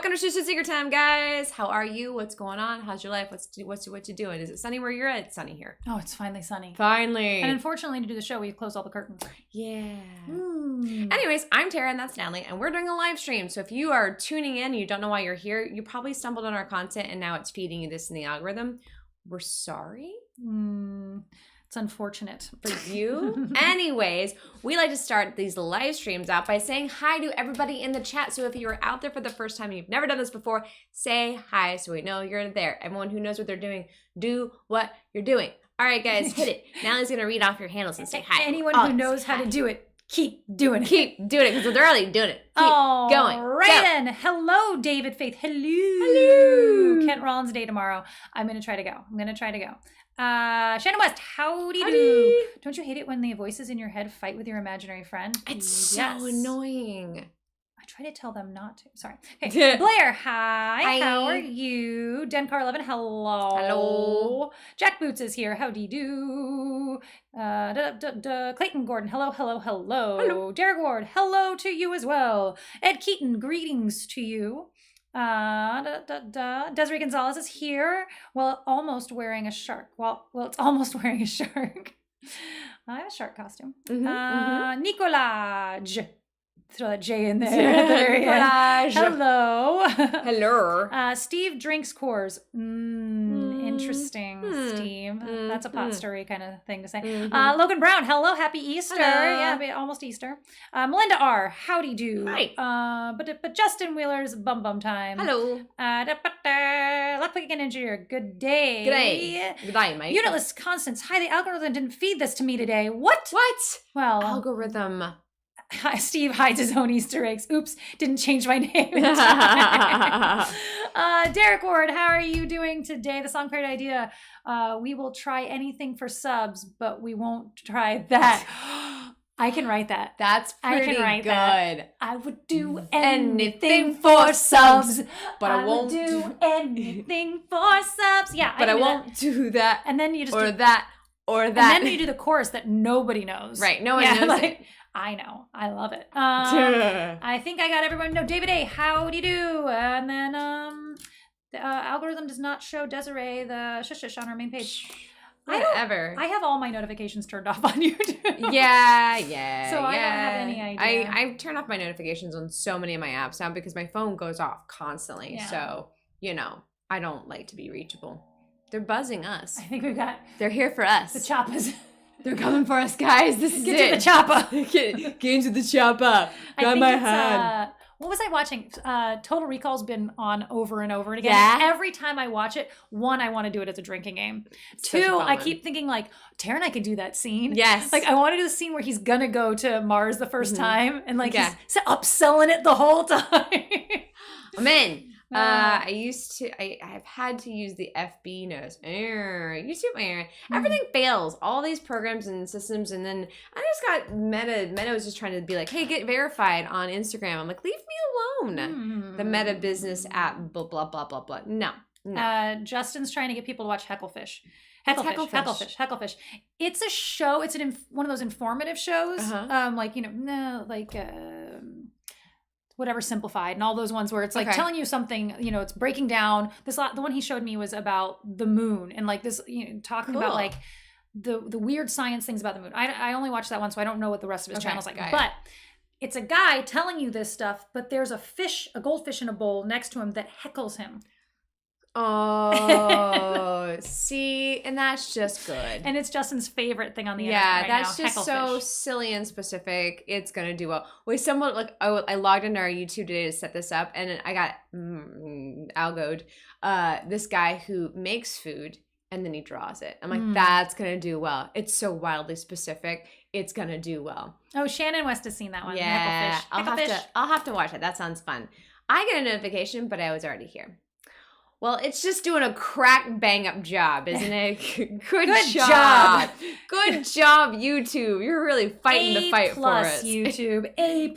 welcome to Shush Secret Time, guys. How are you? What's going on? How's your life? What you doing? Is it sunny where you're at? It's sunny here. Oh, it's finally sunny. Finally. And unfortunately, to do the show, we closed all the curtains. Yeah. Anyways, I'm Tara and that's Natalie, and we're doing a live stream. So if you are tuning in and you don't know why you're here, you probably stumbled on our content and now it's feeding you this in the algorithm. We're sorry. It's unfortunate for you. Anyways, we like to start these live streams out by saying hi to everybody in the chat. So if you're out there for the first time and you've never done this before, say hi so we know you're there. Everyone who knows what they're doing, do what you're doing. All right, guys, hit it. Natalie's going to read off your handles and say hi. Anyone who knows how to do it, keep doing it. Keep doing it because they're already doing it. Keep going. Right then. Hello, David Faith. Hello. Hello. Kent Rollins Day tomorrow. I'm going to try to go. Shannon West, howdy do. Don't you hate it when the voices in your head fight with your imaginary friend? It's so annoying. I try to tell them not to. Sorry. Okay. Blair, hi. How are you? Dencar11, hello. Hello. Jack Boots is here. Howdy do. Clayton Gordon, hello. Derek Ward, hello to you as well. Ed Keaton, greetings to you. Desiree Gonzalez is here. Well, almost wearing a shark. Well, it's almost wearing a shark. I have a shark costume. Nicolaj. Throw that J in there. There he is. Hello. Hello. Steve drinks Coors. Interesting, Steve. That's a pot story kind of thing to say. Logan Brown, hello. Happy Easter. Hello. Yeah, almost Easter. Melinda R, howdy do. Hi. But Justin Wheeler's bum time. Hello. Luckpick and Engineer, good day. Good day, mate. Unitless Constance, hi, the algorithm didn't feed this to me today. What? Well. Algorithm. Steve hides his own Easter eggs. Oops, didn't change my name. Derek Ward, how are you doing today? The song parody idea. We will try anything for subs, but we won't try that. I can write that. That's pretty I can write good. That. I would do anything for subs, but I won't do anything for subs. Yeah, but I won't do that. And then you just that. And then you do the chorus that nobody knows. Right, no one knows it. I know. I love it. I think I got everyone. No, David A, how do you do? And then the algorithm does not show Desiree the shush on our main page. Whatever. I have all my notifications turned off on YouTube. Yeah. So I don't have any idea. I turn off my notifications on so many of my apps now because my phone goes off constantly. Yeah. So, I don't like to be reachable. They're buzzing us. I think they're here for us. The choppas. They're coming for us, guys. This is Get to the chopper. Get into the chopper. Got my hand. What was I watching? Total Recall's been on over and over again. Yeah. Every time I watch it, one, I want to do it as a drinking game. Two, I keep thinking Tara and I could do that scene. Yes. I want to do the scine where he's gonna go to Mars the first time and he's upselling it the whole time. I'm in. I've had to use the FB nose. YouTube. Everything fails. All these programs and systems, and then I just got Meta. Meta was just trying to be like, hey, get verified on Instagram. I'm like, leave me alone. The Meta business app, blah, blah, blah, blah, blah. No. Justin's trying to get people to watch Hecklefish. Hecklefish. It's a show. It's one of those informative shows. Whatever Simplified and all those ones where it's telling you something, it's breaking down. The one he showed me was about the moon and talking about the weird science things about the moon. I only watched that one, so I don't know what the rest of his channel's like. But it's a guy telling you this stuff, but there's a goldfish in a bowl next to him that heckles him. Oh, see, and that's just good. And it's Justin's favorite thing on the internet right that's now. Just so silly and specific. It's gonna do well. I logged into our YouTube today to set this up, and I got algoed. This guy who makes food and then he draws it. I'm like, that's gonna do well. It's so wildly specific. It's gonna do well. Oh, Shannon West has seen that one. Yeah, Hecklefish. I'll have to watch it. That sounds fun. I get a notification, but I was already here. Well, it's just doing a crack bang up job, isn't it? Good job. Good job, YouTube. You're really fighting the fight for us. YouTube. A+.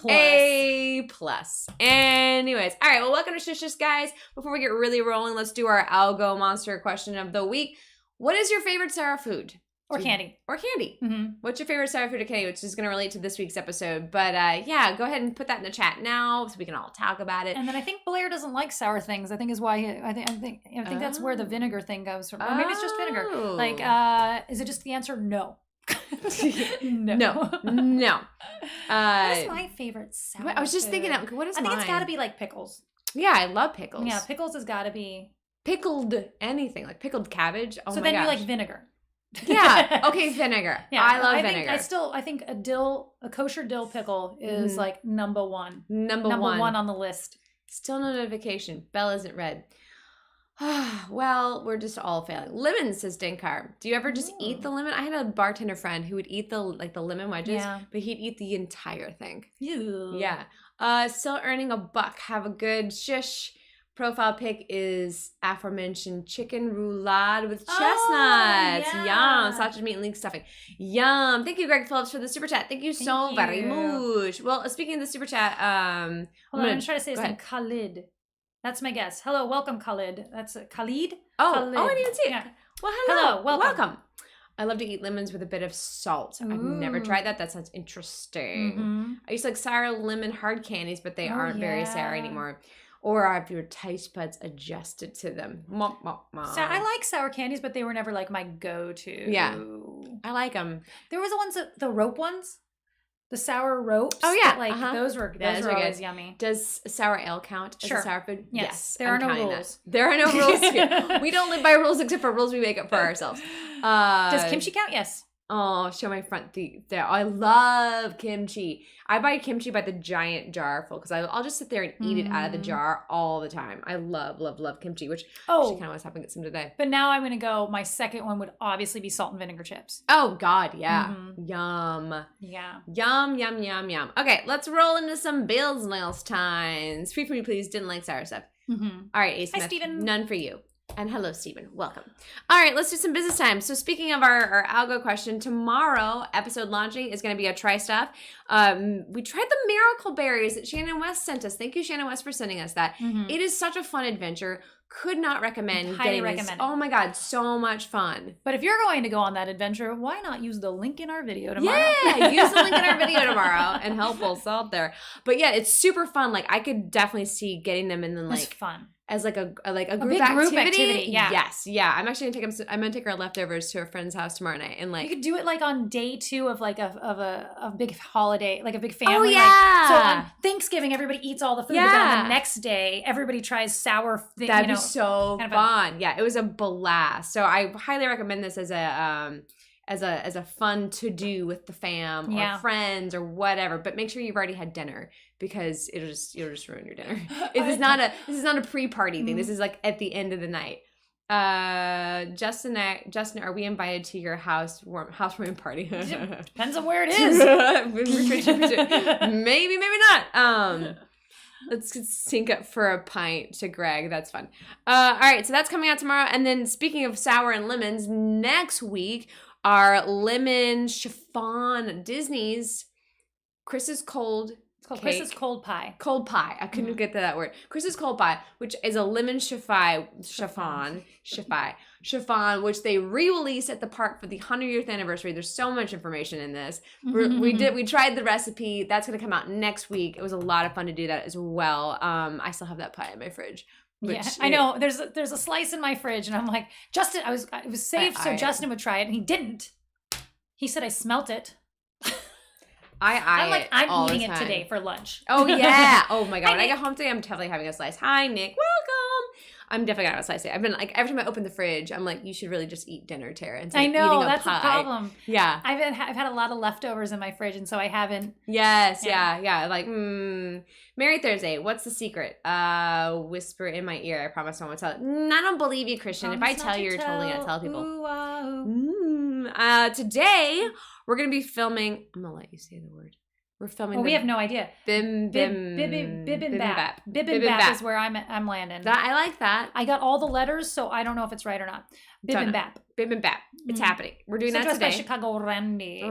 Anyways, all right. Well, welcome to Shush, guys. Before we get really rolling, let's do our Algo monster question of the week. What is your favorite sour food? Or candy. Or candy. Mm-hmm. What's your favorite sour food or candy? Which is going to relate to this week's episode. But yeah, go ahead and put that in the chat now so we can all talk about it. And then I think Blair doesn't like sour things. I think is why I think that's where the vinegar thing goes from. Or maybe it's just vinegar. Like, is it just the answer? No. No. What is my favorite sour I was just thinking, what is mine? I think it's got to be like pickles. Yeah, I love pickles. Yeah, pickles has got to be. Pickled anything, like pickled cabbage. Oh, so my then gosh. you like vinegar. Yeah. Okay, vinegar. Yeah, I love vinegar. I think a kosher dill pickle is like number one. Number one on the list. Still no notification. Bell isn't red. Well, we're just all failing. Lemon, says Dinkar. Do you ever just eat the lemon? I had a bartender friend who would eat the lemon wedges, but he'd eat the entire thing. Ew. Yeah. Still earning $1. Have a good shush. Profile pic is aforementioned chicken roulade with chestnuts. Yum. Sausage meat and leek stuffing. Yum. Thank you, Greg Phillips, for the super chat. Thank you so very much. Well, speaking of the super chat, I'm going to try to say his name. Khalid. That's my guess. Hello, welcome, Khalid. That's Khalid? Khalid. I didn't see it. Yeah. Well, hello. Welcome. I love to eat lemons with a bit of salt. Ooh. I've never tried that. That sounds interesting. Mm-hmm. I used to like sour lemon hard candies, but they aren't very sour anymore. Or have your taste buds adjusted to them. So I like sour candies, but they were never like my go-to. Yeah, I like them. There was the ones the rope ones, the sour ropes. Oh yeah, those were always yummy. Does sour ale count as a sour food? Yes. There are no rules. There are no rules here. We don't live by rules except for rules we make up for ourselves. Does kimchi count? Yes. Oh, show my front teeth there. I love kimchi. I buy kimchi by the giant jar full because I'll just sit there and eat it out of the jar all the time. I love kimchi, which actually kind of was hoping to get some today. But now I'm going to go, my second one would obviously be salt and vinegar chips. Oh, God, yeah. Yum. Yeah. Yum. Okay, let's roll into some Bills last times. Free for me, please. Didn't like sour stuff. All right, Ace. Hi, Steven. None for you. And hello, Stephen. Welcome. All right, let's do some business time. So speaking of our algo question, tomorrow episode launching is going to be a try stuff. We tried the miracle berries that Shannon West sent us. Thank you, Shannon West, for sending us that. It is such a fun adventure. Could not recommend Highly getting recommend this. Oh my God, so much fun. But if you're going to go on that adventure, why not use the link in our video tomorrow? Yeah, use the link in our video tomorrow and help us out there. But yeah, it's super fun. Like I could definitely see getting them and then like it's fun. As like a group big activity. Yeah. Yes. Yeah. I'm actually gonna I'm gonna take our leftovers to a friend's house tomorrow night and like you could do it like on day 2 of like a big holiday, like a big family. Oh yeah. Like, so on Thanksgiving everybody eats all the food, but then on the next day everybody tries sour. That'd be so fun. Yeah, it was a blast. So I highly recommend this as a fun to do with the fam or friends or whatever. But make sure you've already had dinner because you'll just ruin your dinner. This is not a pre-party thing. This is like at the end of the night. Justin, are we invited to your housewarming party? Depends on where it is. Maybe not. Let's sync up for a pint to Greg. That's fun. All right, so that's coming out tomorrow. And then speaking of sour and lemons, next week our lemon chiffon Disney's Chris's Cold. It's called Chris's Cold Pie. Cold Pie. I couldn't get to that word. Chris's Cold Pie, which is a lemon chiffon, which they re-released at the park for the 100th anniversary. There's so much information in this. We tried the recipe. That's going to come out next week. It was a lot of fun to do that as well. I still have that pie in my fridge. I know. There's a slice in my fridge, and I'm like, Justin. It was saved so Justin would try it, and he didn't. He said I smelt it. I'm eating it today for lunch. Oh yeah. Oh my God. When I get home today, I'm definitely having a slice. Hi Nick. Welcome. I'm definitely gonna have a slice today. I've been like every time I open the fridge, I'm like, you should really just eat dinner, Tara. I know that's the problem. Yeah. I've had a lot of leftovers in my fridge, and so I haven't. Yes. Yeah. Like, Merry Thursday. What's the secret? Whisper in my ear. I promise I won't tell it. I don't believe you, Christian. If I tell you, you're totally gonna tell people. Today we're gonna be filming. I'm gonna let you say the word. We're filming. We have no idea. Bibimbap. Bibimbap is where I'm landing. I like that. I got all the letters, so I don't know if it's right or not. Bibimbap. It's happening. We're doing that today. Chicago Randy.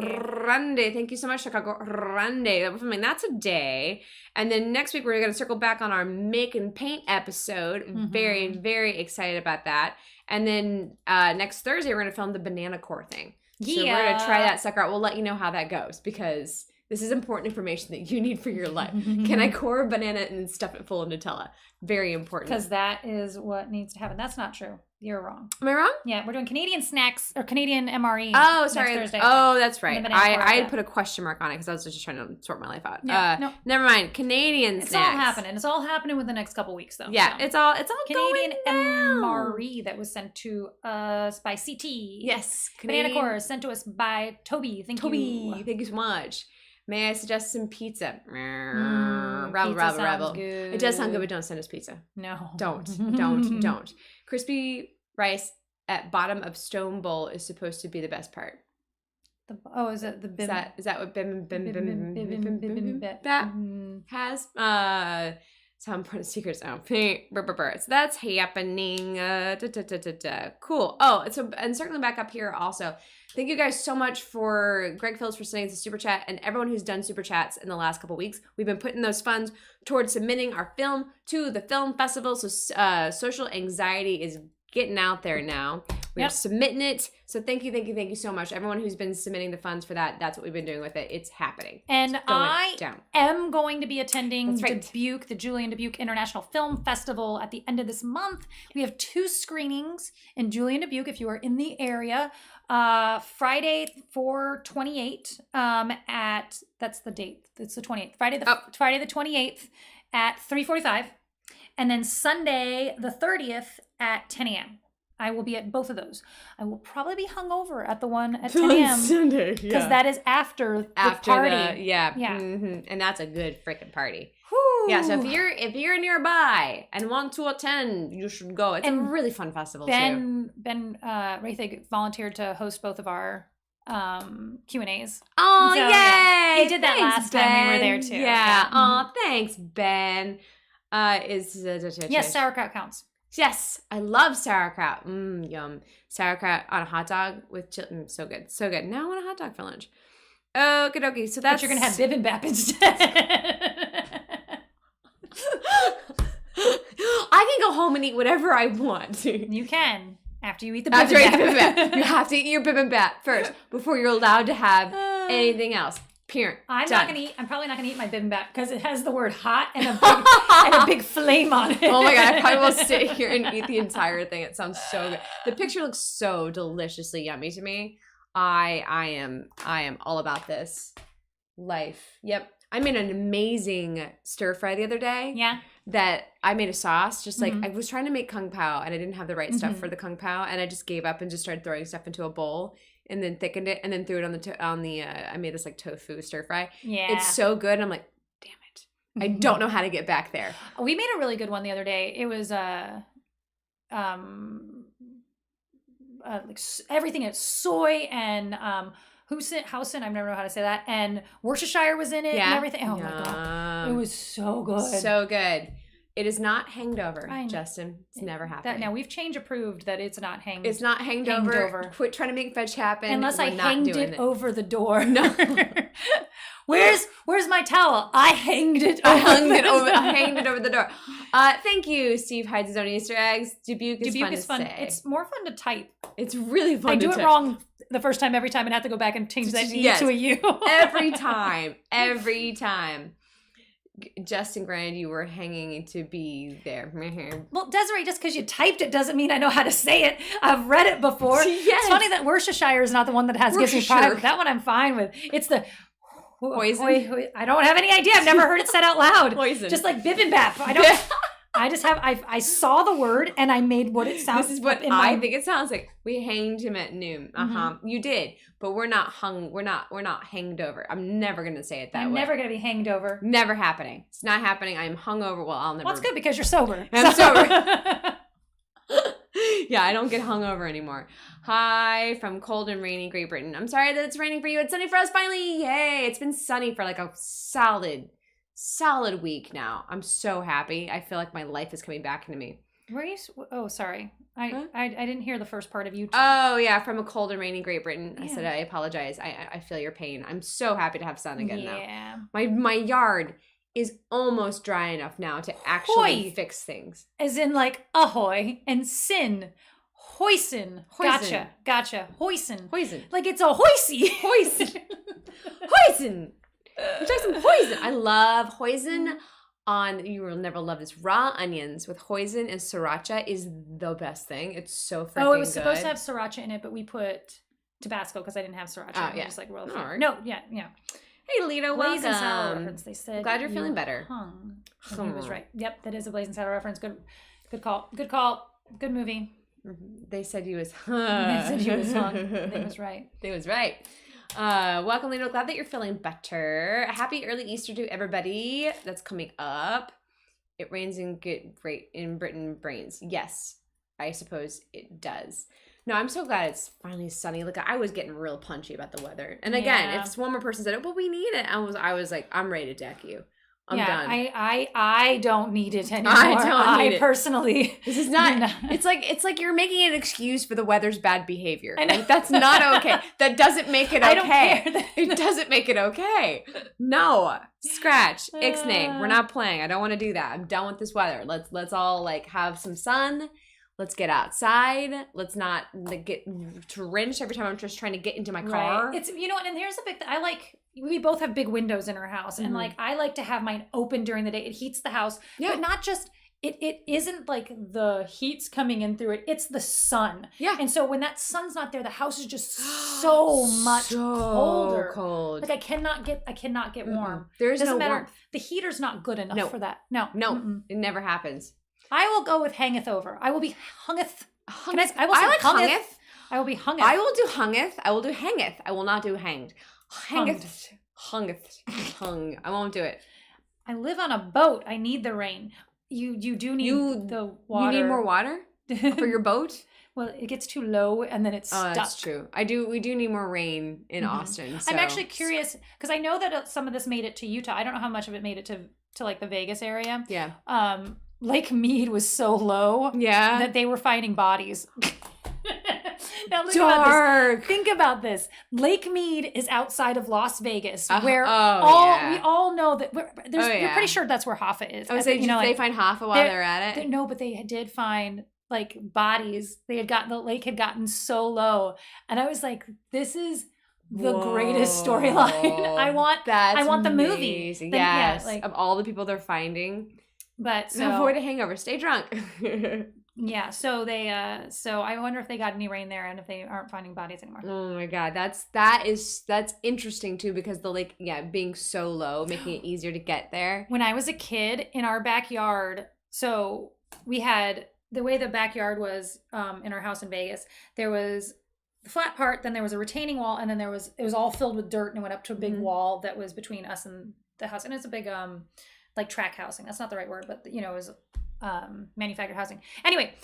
Thank you so much, Chicago Randy. We're filming that today. And then next week, we're going to circle back on our make and paint episode. Very, very excited about that. And then next Thursday, we're going to film the banana core thing. So we're going to try that sucker out. We'll let you know how that goes because this is important information that you need for your life. Can I core a banana and stuff it full of Nutella? Very important. Because that is what needs to happen. That's not true. You're wrong. Am I wrong? Yeah, we're doing Canadian snacks or Canadian MRE. Oh, sorry. Next Thursday. Oh, that's right. I had put a question mark on it because I was just trying to sort my life out. No. Never mind. Canadian snacks. It's all happening. It's all happening within the next couple weeks, though. Yeah, so. it's all Canadian going MRE that was sent to us by CT. Yes. Banana core sent to us by Toby. Thank you. Thank you so much. May I suggest some pizza? Rabble. It does sound good, but don't send us pizza. No. Don't. Crispy rice at bottom of stone bowl is supposed to be the best part. Is it the bim? Is that what bim has? So I'm putting secrets out. So that's happening. Cool. Oh, and circling back up here also. Thank you guys so much for Greg Phillips for sending us a super chat and everyone who's done super chats in the last couple weeks. We've been putting those funds towards submitting our film to the film festival. So social anxiety is getting out there now. We're submitting it. So thank you so much. Everyone who's been submitting the funds for that, that's what we've been doing with it. It's happening. And I am going to be attending Dubuque, the Julian Dubuque International Film Festival at the end of this month. We have 2 screenings in Julian Dubuque if you are in the area. Friday 4/28 that's the date. It's the 28th. Friday the 28th at 3:45. And then Sunday the 30th at 10 a.m. I will be at both of those. I will probably be hungover at the one at 10 a.m. Sunday, because that is after the party. And that's a good freaking party. Whew. Yeah, so if you're nearby and want to attend, you should go. It's a really fun festival too. Ben Rathig volunteered to host both of our Q&As. Oh, so, yay! He did that last time we were there too. Yeah. Oh, thanks, Ben. Yes, sauerkraut counts. Yes, I love sauerkraut. Yum. Sauerkraut on a hot dog with chili. So good. So good. Now I want a hot dog for lunch. Okie dokie. So that's... But you're going to have bibimbap instead. I can go home and eat whatever I want. You can. After you eat the bibimbap. You have to eat your bibimbap first before you're allowed to have anything else. I'm probably not gonna eat my bibimbap because it has the word hot and a big flame on it. Oh my god, I probably will sit here and eat the entire thing. It sounds so good. The picture looks so deliciously yummy to me. I am all about this life. Yep. I made an amazing stir fry the other day. Yeah. That I made a sauce, just like I was trying to make kung pao and I didn't have the right stuff for the kung pao and I just gave up and just started throwing stuff into a bowl and then thickened it and then threw it on the I made this like tofu stir fry. Yeah. It's so good. I'm like, damn it. I don't know how to get back there. We made a really good one the other day. It was like everything is soy and Housen, I never know how to say that, and Worcestershire was in it and everything. Oh my god, it was so good. So good. It is not hanged over, Justin. It's never happened. Now we've change approved that it's not hanged. It's not hanged over. Quit trying to make fetch happen. Unless I hanged it over the door. No. Where's my towel? I hanged it. I hanged it over the door. Thank you, Steve hides his own Easter eggs. Dubuque is fun to say. It's more fun to type. It's really fun. I do it wrong the first time every time and have to go back and change that E to a U. Every time. Justin Grand, you were hanging to be there. Well, Desiree, just because you typed it doesn't mean I know how to say it. I've read it before. Yes. It's funny that Worcestershire is not the one that gives me pride. That one I'm fine with. It's the poison. I don't have any idea. I've never heard it said out loud. Poison. Just like bibimbap. I don't. I saw the word and I made what it sounds. This is what I think it sounds like. We hanged him at noon. You did, but we're not hung. We're not hanged over. I'm never gonna say it that way. I'm never gonna be hanged over. Never happening. It's not happening. I'm hungover. Well, I'll never. Well, it's good because you're sober. I'm sober. Yeah, I don't get hungover anymore. Hi from cold and rainy Great Britain. I'm sorry that it's raining for you. It's sunny for us finally. Yay! It's been sunny for like a solid week now. I'm so happy. I feel like my life is coming back into me. Oh, sorry. I didn't hear the first part of you. Oh, yeah. From a cold and rainy Great Britain. I said, I apologize. I feel your pain. I'm so happy to have sun again now. My yard is almost dry enough now to actually fix things. As in like ahoy and sin. Hoisin. Gotcha. Hoisin. Hoisin. Like it's a hoisey. Hoisin. Hoisin. Would you like some hoisin? I love hoisin on, you will never love this, raw onions with hoisin and sriracha is the best thing. It's so freaking good. Oh, it was supposed to have sriracha in it, but we put Tabasco because I didn't have sriracha. Oh, yeah. Just like roll Right. No, yeah. Hey, Lito, Blaze and Saddle welcome. reference. They said Glad you're feeling better. He was right. Yep, that is a Blaze and Saddle reference. Good call. Good movie. They said you was They said you was hung. They was right. They was right. Welcome, Lito. Glad that you're feeling better. Happy early Easter to everybody that's coming up. It rains in Britain brains. Yes, I suppose it does. No, I'm so glad it's finally sunny. Like I was getting real punchy about the weather. And again, if one more person said, "Oh, but we need it," I was like, I'm ready to deck you. I'm done. I don't need it anymore. I personally. This is not. It's like you're making an excuse for the weather's bad behavior. Like, that's not okay. That doesn't make it okay. I don't care. It doesn't make it okay. No. Scratch. Ixnay. We're not playing. I don't want to do that. I'm done with this weather. Let's all like have some sun. Let's get outside. Let's not get drenched every time I'm just trying to get into my car. Right. It's and here's the big thing. We both have big windows in our house, and like I like to have mine open during the day. It heats the house, but not just it isn't like the heat's coming in through it. It's the sun. Yeah. And so when that sun's not there, the house is just so much colder. Cold. Like I cannot get warm. There's Doesn't no matter. warmth. The heater's not good enough for that. No. It never happens. I will go with hangeth over. I will be hungeth. I like hungeth. I will be hungeth. I will do hungeth. I will do hangeth. I will not do hanged. Hungeth. Hung. I won't do it. I live on a boat. I need the rain. You do need the water. You need more water for your boat? Well, it gets too low and then it's stuck. That's true. We do need more rain in Austin. So. I'm actually curious because I know that some of this made it to Utah. I don't know how much of it made it to like the Vegas area. Yeah. Lake Mead was so low that they were finding bodies. Now look about this. Think about this. Lake Mead is outside of Las Vegas, where we all know that you're pretty sure that's where Hoffa is. I was saying, they find Hoffa while they're at it? No, but they did find like bodies. The lake had gotten so low, and I was like, this is the greatest storyline. I want the movie. Yes, of all the people they're finding. But so avoid a hangover. Stay drunk. Yeah, so they so I wonder if they got any rain there and if they aren't finding bodies anymore. Oh my god, that's interesting too, because the lake being so low, making it easier to get there. When I was a kid, in our backyard, so we had the way the backyard was in our house in Vegas, there was the flat part, then there was a retaining wall, and then it was all filled with dirt and went up to a big wall that was between us and the house. And it's a big like track housing. That's not the right word, but it was manufactured housing. Anyway,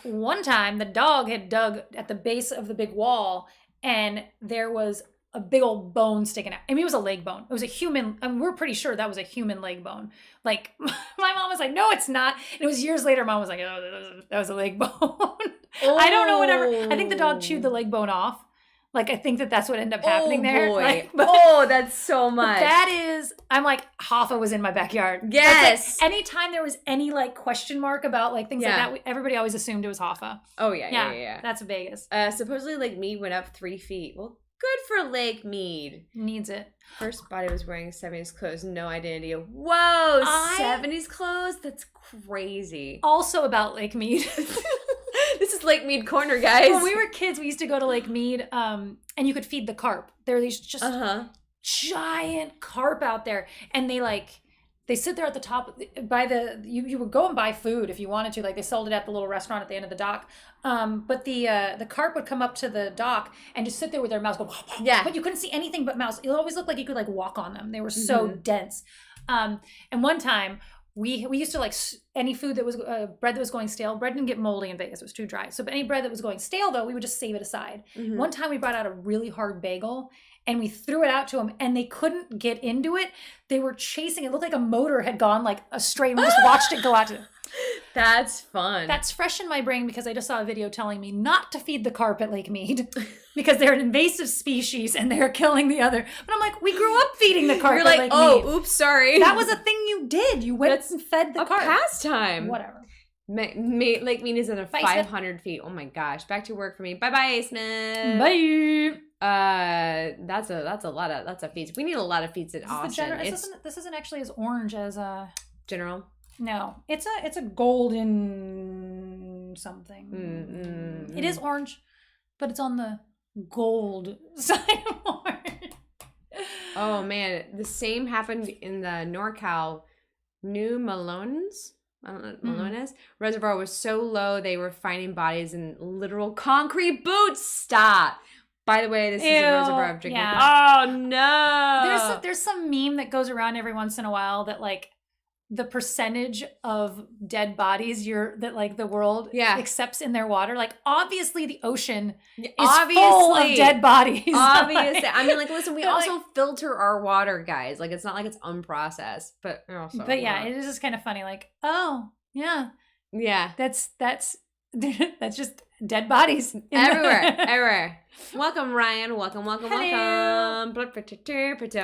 one time the dog had dug at the base of the big wall, and there was a big old bone sticking out. I mean, it was a leg bone. It was a human. I mean, we're pretty sure that was a human leg bone. Like, my mom was like, no, it's not. And it was years later, mom was like, oh, that was a leg bone. I don't know, whatever. I think the dog chewed the leg bone off. Like, I think that's what ended up happening there. Boy. Like, That's so much. That is, I'm like, Hoffa was in my backyard. Yes. Like, anytime there was any like question mark about like things like that, everybody always assumed it was Hoffa. Oh, yeah. That's Vegas. Supposedly Lake Mead went up 3 feet. Well, good for Lake Mead. Needs it. First body was wearing 70s clothes, no identity. Whoa, 70s clothes? That's crazy. Also about Lake Mead. This is Lake Mead Corner, guys. When we were kids, we used to go to Lake Mead, and you could feed the carp. There are these just giant carp out there, and they sit there at the top by you would go and buy food if you wanted to. Like, they sold it at the little restaurant at the end of the dock. But the carp would come up to the dock and just sit there with their mouths go, but you couldn't see anything but mouths. It always looked like you could like walk on them. They were so dense. And one time we used to like any food that was bread that was going stale. Bread didn't get moldy in Vegas; it was too dry. So, but any bread that was going stale, though, we would just save it aside. One time we brought out a really hard bagel, and we threw it out to them, and they couldn't get into it. They were chasing. It looked like a motor had gone like astray. And we just watched it go out to them. That's fun. That's fresh in my brain because I just saw a video telling me not to feed the carp at Lake Mead because they're an invasive species and they're killing the other. But I'm like, we grew up feeding the carp at Lake Mead. Oops, sorry. That was a thing you did. You went and fed the carp. Pastime. Whatever. Lake Mead is in 500 feet. Oh my gosh. Back to work for me. Bye, Smith. Bye. That's a feats. We need a lot of feats in Austin. This isn't actually as orange as General. No, it's a golden something. It is orange, but it's on the gold side of orange. Oh man, the same happened in the NorCal. New Malones. I don't know what Malones reservoir was so low they were finding bodies in literal concrete boots. Stop. By the way, this is a reservoir of drinking. Yeah. Oh no. There's some meme that goes around every once in a while that like the percentage of dead bodies the world accepts in their water. Like obviously the ocean is full of dead bodies. Obviously. I mean, like, listen, we also filter our water, guys. Like it's not like it's unprocessed, but also. But yeah, it is just kind of funny. Like, oh yeah. Yeah. That's just dead bodies everywhere. Welcome, Ryan. Welcome. Hello.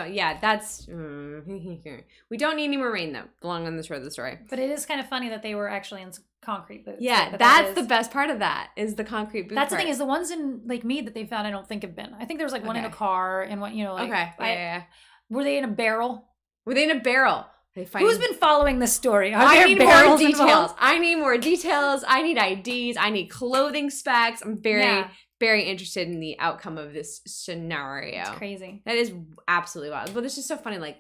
Yeah, that's. We don't need any more rain though. Along on this road of the story. But it is kind of funny that they were actually in concrete boots. Yeah, that's the best part of that is the concrete boot. That's the thing is the ones in Lake Mead that they found. I don't think have been. I think there was like one in a car and one. Yeah. Were they in a barrel? Were they in a barrel? Who's been following this story? I need more details. I need more details. I need IDs. I need clothing specs. I'm very, very interested in the outcome of this scenario. It's crazy. That is absolutely wild. But it's just so funny, like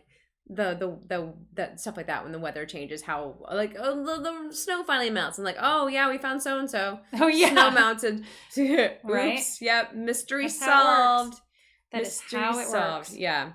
the stuff like that when the weather changes. How like the snow finally melts and like we found so and so. Oh yeah, snow melted. Right. Oops. Yep. Mystery solved. That is how it works. Yeah.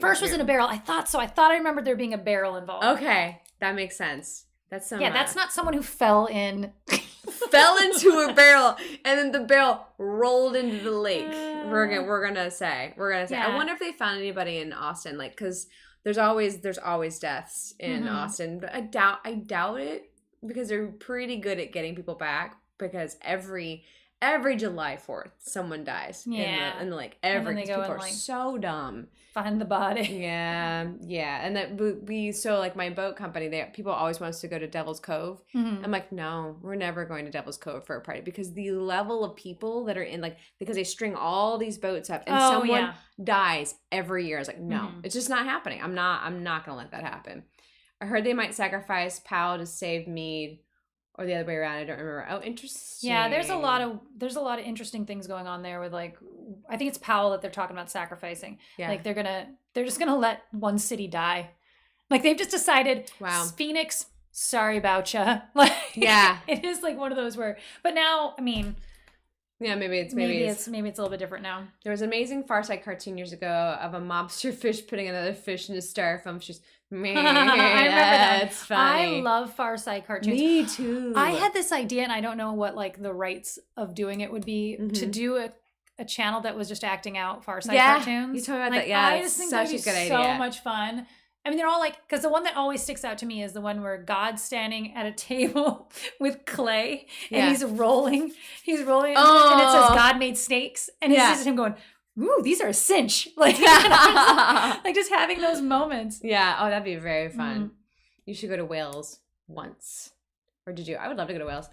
First was in a barrel. I thought so. I thought I remembered there being a barrel involved. Okay, that makes sense. That's that's not someone who fell into a barrel and then the barrel rolled into the lake. We're gonna say. Yeah. I wonder if they found anybody in Austin, like because there's always deaths in Austin, but I doubt it because they're pretty good at getting people back because every July 4th someone dies. Yeah, and like people are so dumb. Find the body. Yeah. And that so like my boat company, people always want us to go to Devil's Cove. I'm like, no, we're never going to Devil's Cove for a party because the level of people that are in because they string all these boats up and someone dies every year. I was like, no, it's just not happening. I'm not gonna let that happen. I heard they might sacrifice Powell to save Mead. Or the other way around, I don't remember. Oh, interesting. Yeah, there's a lot of interesting things going on there with like I think it's Powell that they're talking about sacrificing. Yeah. Like they're just gonna let one city die. Like they've just decided, Phoenix, sorry about ya. Like it is like one of those where but now, I mean maybe it's a little bit different now. There was an amazing Far Side cartoon years ago of a mobster fish putting another fish in a styrofoam. She's I remember that. It's funny. I love Far Side cartoons. Me too. I had this idea, and I don't know what like the rights of doing it would be to do a channel that was just acting out Far Side cartoons. You told me about that. Yeah, I just think that'd be so much fun. I mean, they're all like, because the one that always sticks out to me is the one where God's standing at a table with clay and he's rolling, and it says God made snakes, and it's just him going, ooh, these are a cinch. Like, like just having those moments. Yeah. Oh, that'd be very fun. You should go to Wales once. Or did you? I would love to go to Wales.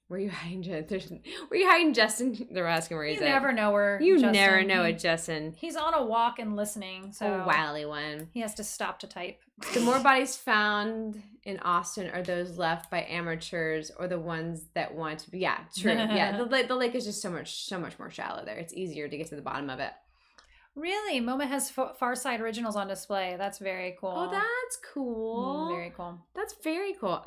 Where are you hiding, Justin? Where are you hiding, Justin? They're asking where he's at. You never know where never know it, Justin. He's on a walk and listening, so a wily one. He has to stop to type. The more bodies found in Austin are those left by amateurs or the ones that want to be. Yeah, true. Yeah, the lake is just so much more shallow there. It's easier to get to the bottom of it. Really? MoMA has Far Side originals on display. That's very cool. Oh, that's cool. Very cool. That's very cool.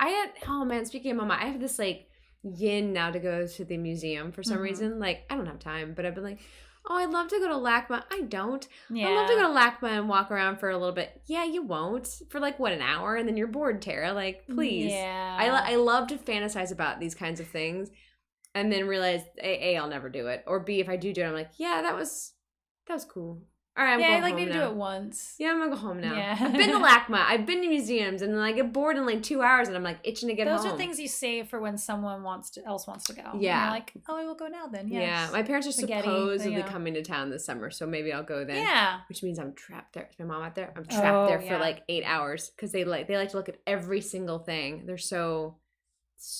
Speaking of MoMA, I have this like yin now to go to the museum for some reason. Like, I don't have time, but I've been like, oh, I'd love to go to LACMA. I don't. Yeah. I'd love to go to LACMA and walk around for a little bit. Yeah, you won't. For like, what, an hour? And then you're bored, Tara. Like, please. Yeah. I love to fantasize about these kinds of things and then realize, A, I'll never do it. Or B, if I do it, I'm like, yeah, that was cool. All right, I'm yeah, going I like home need to now. do it once. Yeah, I'm gonna go home now. Yeah. I've been to LACMA. I've been to museums, and then I get bored in like 2 hours, and I'm like itching to get home. Those are things you save for when someone else wants to go. Yeah. And you're like, oh, I will go now then. Yes. Yeah. My parents are Spaghetti, supposedly you know. coming to town this summer, so maybe I'll go then. Yeah. Which means I'm trapped there. Is my mom out there? I'm trapped there for yeah. like 8 hours because they like to look at every single thing. They're so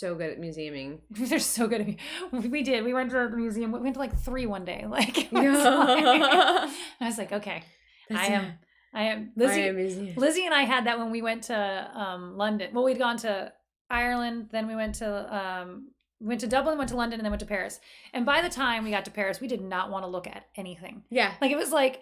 good at museuming. They're so good at me. We did. We went to the museum. We went to like 3 one day. Like, I was like, okay, I am. Lizzie and I had that when we went to London. Well, we'd gone to Ireland, then we went to Dublin, went to London, and then went to Paris. And by the time we got to Paris, we did not want to look at anything. Yeah. Like it was like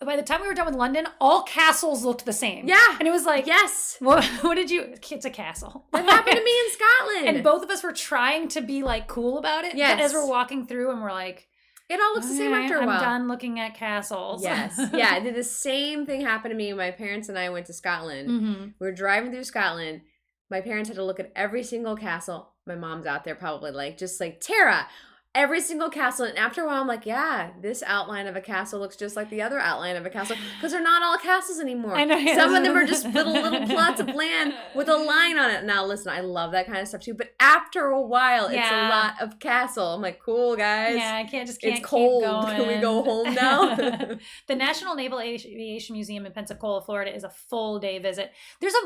by the time we were done with London, all castles looked the same. Yeah. And it was like, yes. What did you? It's a castle. That happened to me in Scotland. And both of us were trying to be like cool about it. Yes. But as we're walking through and we're like, it all looks the same after a while. I'm done looking at castles. Yes. Yeah. The same thing happened to me when my parents and I went to Scotland. Mm-hmm. We were driving through Scotland. My parents had to look at every single castle. My mom's out there probably like, just like, Tara, every single castle. And after a while, I'm like, yeah, this outline of a castle looks just like the other outline of a castle. Because they're not all castles anymore. I know. Some of them are just little plots of land with a line on it. Now, listen, I love that kind of stuff too. But after a while, it's a lot of castle. I'm like, cool, guys. Yeah, I can't It's cold. Can we go home now? The National Naval Aviation Museum in Pensacola, Florida is a full day visit.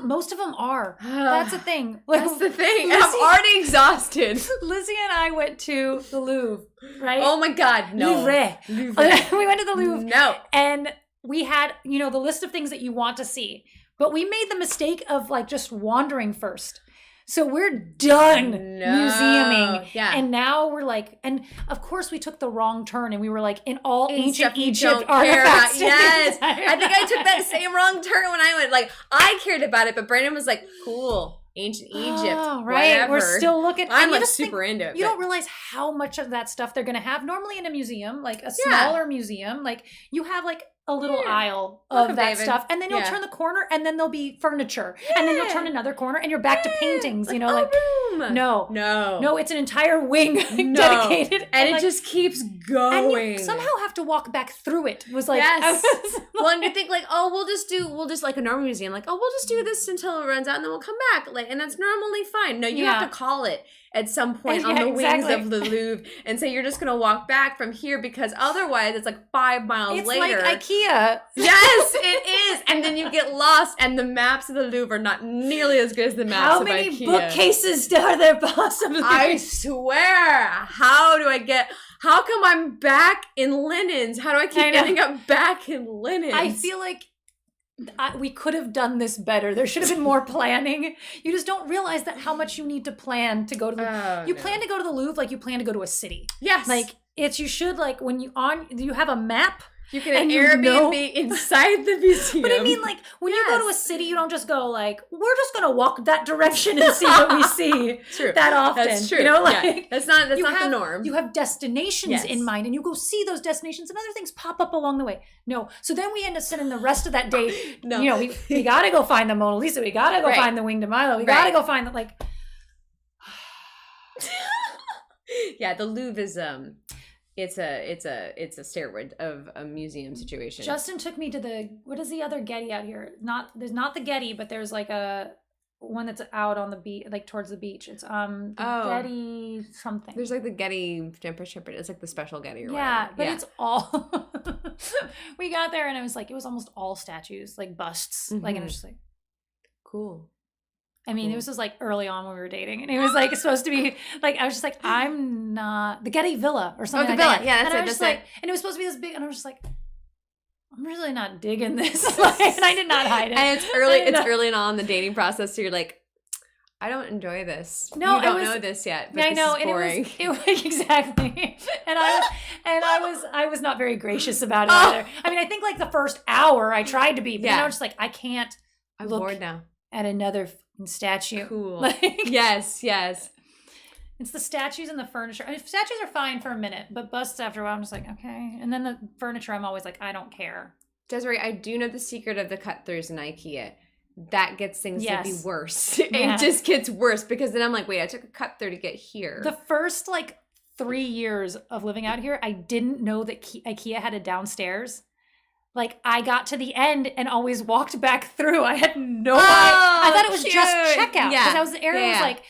Most of them are. That's the thing. That's the thing. I'm already exhausted. Lizzie and I went to the Louvre, right? Oh my God, no. Louvre. We went to the Louvre. No. And we had, the list of things that you want to see. But we made the mistake of like just wandering first. So we're done museuming. Yeah. And now we're like, and of course we took the wrong turn and we were like in all ancient you Egypt don't care artifacts. about. Yes. I think I took that same wrong turn when I went. Like, I cared about it, but Brandon was like, cool. Ancient Egypt, right? Whatever. We're still looking. I'm like super into it. You don't realize how much of that stuff they're going to have. Normally in a museum, like a smaller museum, like you have like a little aisle of that stuff. And then you'll turn the corner and then there'll be furniture. And then you'll turn another corner and you're back to paintings, like, room. No, it's an entire wing dedicated. And it just keeps going. And you somehow have to walk back through it. It was like, well, and you think like, oh, we'll just like a normal museum, like, oh, we'll just do this until it runs out and then we'll come back. Like, and that's normally fine. No, you have to call it at some point on the wings of the Louvre and say you're just going to walk back from here because otherwise it's like 5 miles later. It's like IKEA. Yes, it is. And then you get lost and the maps of the Louvre are not nearly as good as the maps of IKEA. How many bookcases are there possibly? I swear. How come I'm back in linens? How do I keep ending up back in linens? I feel like we could have done this better. There should have been more planning. You just don't realize that how much you need to plan to go to the plan to go to the Louvre like you plan to go to a city. Yes. Like you should like when you have a map. You can Airbnb inside the museum. But I mean, like, when you go to a city, you don't just go, like, we're just going to walk that direction and see what we see that often. That's true. Like, that's not the norm. You have destinations in mind, and you go see those destinations, and other things pop up along the way. No. So then we end up spending the rest of that day, we got to go find the Mona Lisa. We got to go find the Wing de Milo. We got to go find the, like... Yeah, the Louvre is... It's a steroid of a museum situation. Justin took me to what is the other Getty out here? There's not the Getty, but there's like a one that's out on the beach, like towards the beach. It's Getty something. There's like the Getty temperature, but it's like the special Getty or whatever. But it's all. We got there and it was almost all statues, like busts, like, and it was just like cool. I mean, it was just like early on when we were dating, and it was like supposed to be like I was just like, I'm not the Getty Villa or something. Oh, the like Villa, that. yeah, that's it. And it was supposed to be this big, and I was just like, I'm really not digging this, and I did not hide it. And it's early on in the dating process, so you're like, I don't enjoy this. No, you don't know this yet. But I know, this is boring. It was exactly, and I was not very gracious about it either. I mean, I think like the first hour I tried to be, but then I was just like, I can't. I'm bored now. At another statue. Cool. Like, yes. It's the statues and the furniture. I mean, statues are fine for a minute, but busts after a while, I'm just like, okay. And then the furniture, I'm always like, I don't care. Desiree, I do know the secret of the cut-throughs in IKEA. That gets things to be worse. It just gets worse because then I'm like, wait, I took a cut-through to get here. The first, 3 years of living out here, I didn't know that IKEA had a downstairs. like I got to the end and always walked back through. I had no idea. I thought it was just checkout. Because I was the area was like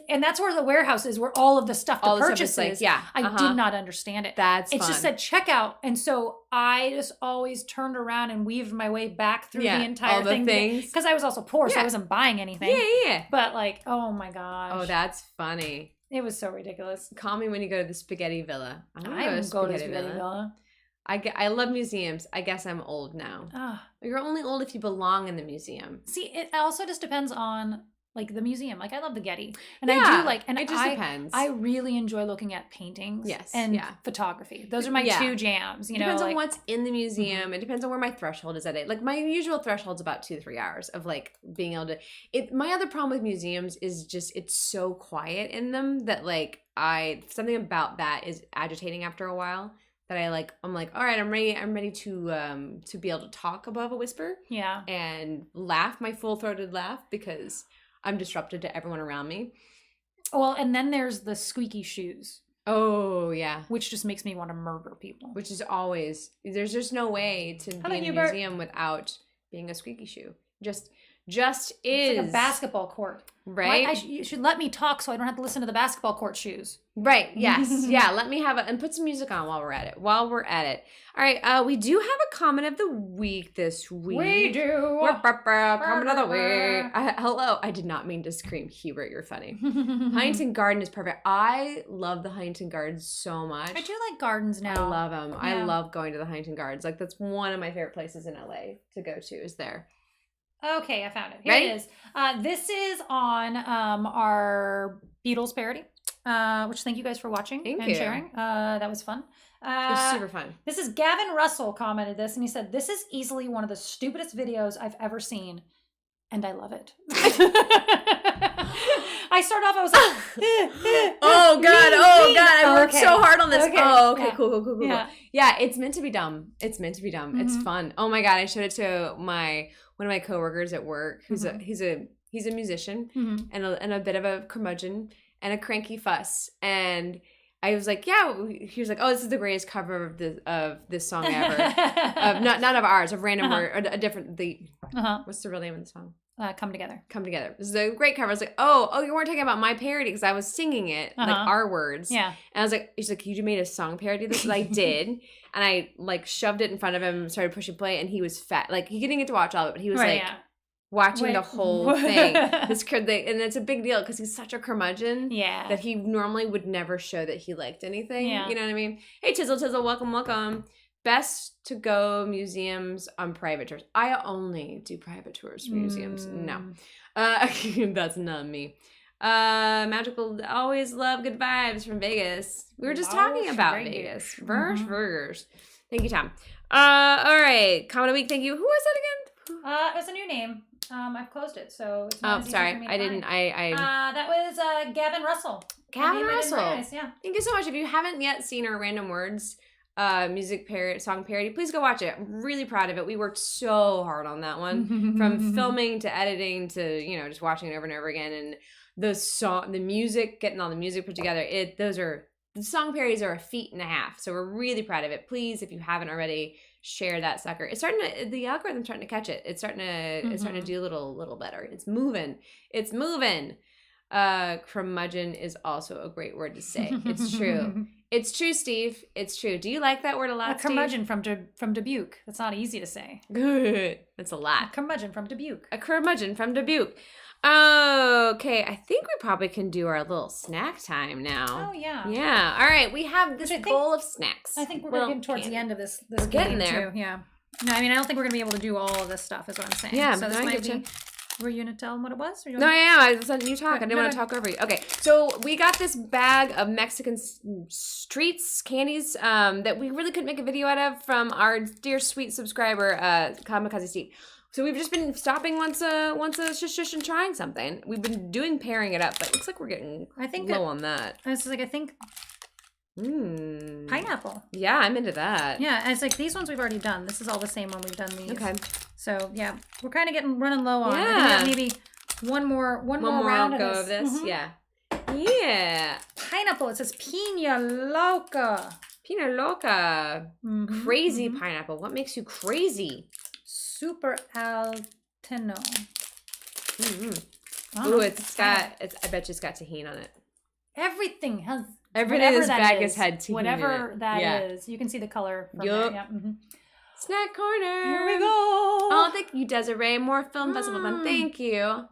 and that's where the warehouse is, where all of the stuff to purchase is. I did not understand it. It just said checkout. And so I just always turned around and weaved my way back through the entire thing. Because I was also poor, so I wasn't buying anything. Yeah. But like, oh my gosh. Oh, that's funny. It was so ridiculous. Call me when you go to the Spaghetti Villa. I will go to the Spaghetti Villa. I love museums. I guess I'm old now. You're only old if you belong in the museum. See, it also just depends on like the museum. Like I love the Getty, and I do like, and it just depends. I really enjoy looking at paintings, and photography. Those are my two jams. You know, depends on what's in the museum. It depends on where my threshold is at it. Like my usual threshold's about 2 to 3 hours of like being able to. My other problem with museums is just it's so quiet in them that like something about that is agitating after a while. That I'm like, all right, I'm ready to be able to talk above a whisper. Yeah. And laugh, my full-throated laugh, because I'm disrupted to everyone around me. Well, and then there's the squeaky shoes. Oh, yeah. Which just makes me want to murder people. Which is always, there's just no way to be in a museum without being a squeaky shoe. Just is. It's like a basketball court. Right? You should let me talk so I don't have to listen to the basketball court shoes. Right. Yes. Yeah. Let me have it and put some music on while we're at it. All right. We do have a comment of the week this week. We do. Comment of the week. Hello. I did not mean to scream. Hubert, you're funny. Huntington Garden is perfect. I love the Huntington Gardens so much. I do like gardens now. I love them. Yeah. I love going to the Huntington Gardens. Like that's one of my favorite places in LA to go to is there. Okay, I found it. Here it is. This is on our Beatles parody, which thank you guys for watching and sharing. That was fun. It was super fun. This is Gavin Russell commented this, and he said, "This is easily one of the stupidest videos I've ever seen, and I love it." I started off, I was like, oh God, I worked so hard on this. Okay. Oh, okay, cool. Yeah, it's meant to be dumb. Mm-hmm. It's fun. Oh my God, I showed it to one of my coworkers at work, who's he's a musician and a bit of a curmudgeon and a cranky fuss. And I was like, he was like, oh, this is the greatest cover of this song ever. Of not of ours, of random word, or a different what's the real name of the song? Come Together. This is a great cover. I was like, oh, you weren't talking about my parody because I was singing it, like our words. Yeah. And I was like, he's like, you made a song parody of this? And I did. And I like shoved it in front of him and started pushing play, and he was fat. Like he didn't get to watch all of it, but he was watching the whole thing. And it's a big deal because he's such a curmudgeon that he normally would never show that he liked anything. Yeah. You know what I mean? Hey, Tizzle, welcome. Best to go museums on private tours. I only do private tours for museums. No. That's not me. Magical, always love good vibes from Vegas. We were just talking about Vegas. Burgers. Thank you, Tom. All right. Comment of the week. Thank you. Who was that again? It was a new name. I've closed it, so it's not sorry. For me to I didn't. that was Gavin Russell. Gavin Russell. Yeah. Thank you so much. If you haven't yet seen our Random Words song parody, please go watch it. I'm really proud of it. We worked so hard on that one, from filming to editing to just watching it over and over again, and the music, getting all the music put together. The song parodies are a feat and a half, so we're really proud of it. Please, if you haven't already, share that sucker. It's the algorithm's starting to catch it. It's starting to do a little better. It's moving. Curmudgeon is also a great word to say. It's true. It's true, Steve. It's true. Do you like that word a lot, Steve? A curmudgeon from Dubuque. That's not easy to say. Good. That's a lot. A curmudgeon from Dubuque. A curmudgeon from Dubuque. Okay, I think we probably can do our little snack time now. Oh, yeah. Yeah. All right, we have this bowl of snacks. I think we're getting towards the end of this we're getting there. Too. Yeah. No, I mean, I don't think we're going to be able to do all of this stuff, is what I'm saying. Yeah, so this might be... Were you going to tell them what it was? No, I was letting you talk. I didn't want to talk over you. Okay, so we got this bag of Mexican streets, candies, that we really couldn't make a video out of from our dear sweet subscriber, Kamikaze Steve. So we've just been stopping once a shush and trying something. We've been pairing it up, but it looks like we're getting low on that. It's like, I think pineapple. Yeah, I'm into that. Yeah, and it's like these ones we've already done. This is all the same when we've done these. Okay. So yeah, we're kind of running low on. Yeah. I think maybe one more round of this. Yeah. Yeah. Pineapple. It says Pina Loca. Pina loca. Crazy pineapple. What makes you crazy? Super altino. Ooh, it's got. I bet you it's got tahini on it. Everything has. Everything in this bag has had tahini. Whatever that is. You can see the color from there. Yeah. Snack corner. Here we go. Oh, thank you, Desiree. More film festival fun. Thank you.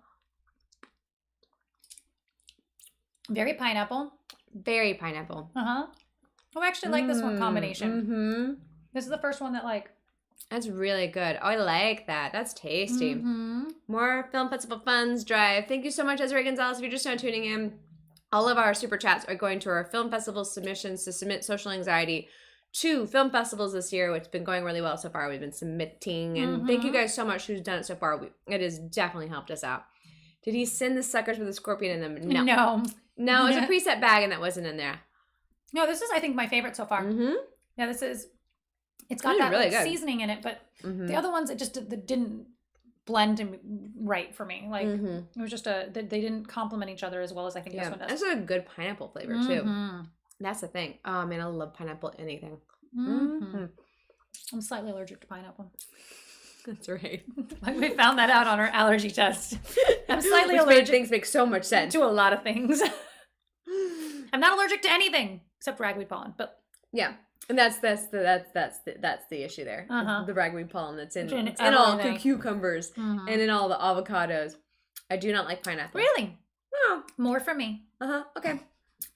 Very pineapple. Very pineapple. Oh, I actually like this one combination. This is the first one that That's really good. Oh, I like that. That's tasty. More film festival funds drive. Thank you so much, Desiree Gonzalez. If you're just now tuning in, all of our super chats are going to our film festival submissions to submit Social Anxiety to film festivals this year, which has been going really well so far. We've been submitting, and thank you guys so much who's done it so far. It has definitely helped us out. Did he send the suckers with a scorpion in them? No. No, it was a preset bag, and that wasn't in there. No, this is, I think, my favorite so far. Yeah, this is. It's got that really seasoning in it, but the other ones, it didn't blend right for me. Like, it was just they didn't complement each other as well as I think this one does. It's a good pineapple flavor, too. That's the thing. Oh, man, I love pineapple anything. I'm slightly allergic to pineapple. That's right. We found that out on our allergy test. I'm slightly allergic. Things make so much sense. To a lot of things. I'm not allergic to anything except ragweed pollen, but yeah. And that's the issue there. The ragweed pollen that's in all the cucumbers and in all the avocados. I do not like pineapple. Really? No. More for me. Okay.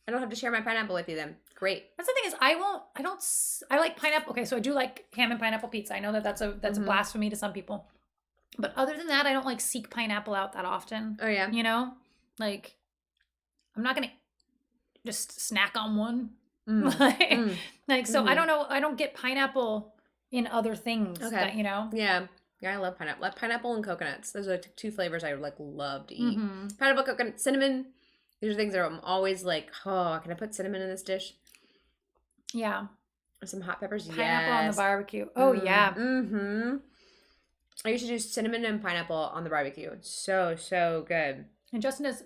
I don't have to share my pineapple with you then. Great. That's the thing is I like pineapple. Okay, so I do like ham and pineapple pizza. I know that's a blasphemy to some people. But other than that, I don't seek pineapple out that often. Oh yeah. You know? Like I'm not going to just snack on one. So I don't know. I don't get pineapple in other things. Okay. That, you know? Yeah. Yeah, I love pineapple. Pineapple and coconuts. Those are two flavors I love to eat. Pineapple, coconut, cinnamon. These are things that I'm always like, oh, can I put cinnamon in this dish? Yeah. Or some hot peppers. Pineapple on the barbecue. Oh, yeah. I used to do cinnamon and pineapple on the barbecue. It's so, so good. And Justin does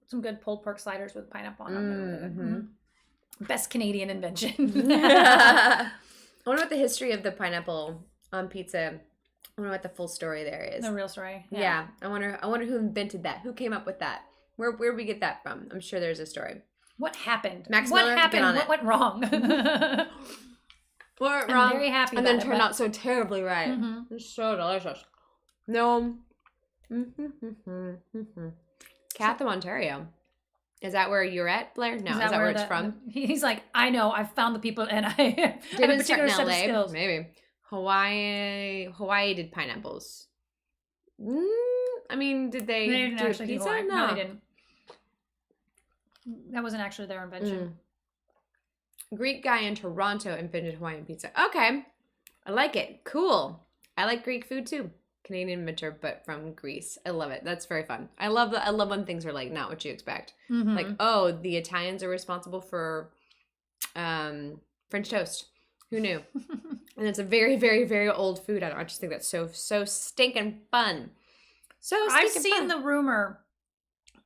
some good pulled pork sliders with pineapple on them. Best Canadian invention. I wonder what the history of the pineapple on pizza. I wonder what the full story there is. The real story. Yeah. I wonder who invented that. Who came up with that? Where we get that from? I'm sure there's a story. What happened? Max what Miller, happened? What went wrong? What went wrong? I'm very happy and about then turned out so terribly right. It's so delicious. No. Catham, Ontario. Is that where you're at, Blair? No, is that where it's from? He's like, I know. I found the people, and I have a particular set of skills. Maybe Hawaii did pineapples. I mean, did they? They didn't actually pizza? do Hawaii. No, they didn't. That wasn't actually their invention. Greek guy in Toronto invented Hawaiian pizza. Okay, I like it. Cool. I like Greek food too. Canadian inventor, but from Greece. I love it. That's very fun. I love when things are not what you expect. Like, oh, the Italians are responsible for French toast. Who knew? And it's a very, very, very old food. I just think that's so stinking fun. I've seen the rumor.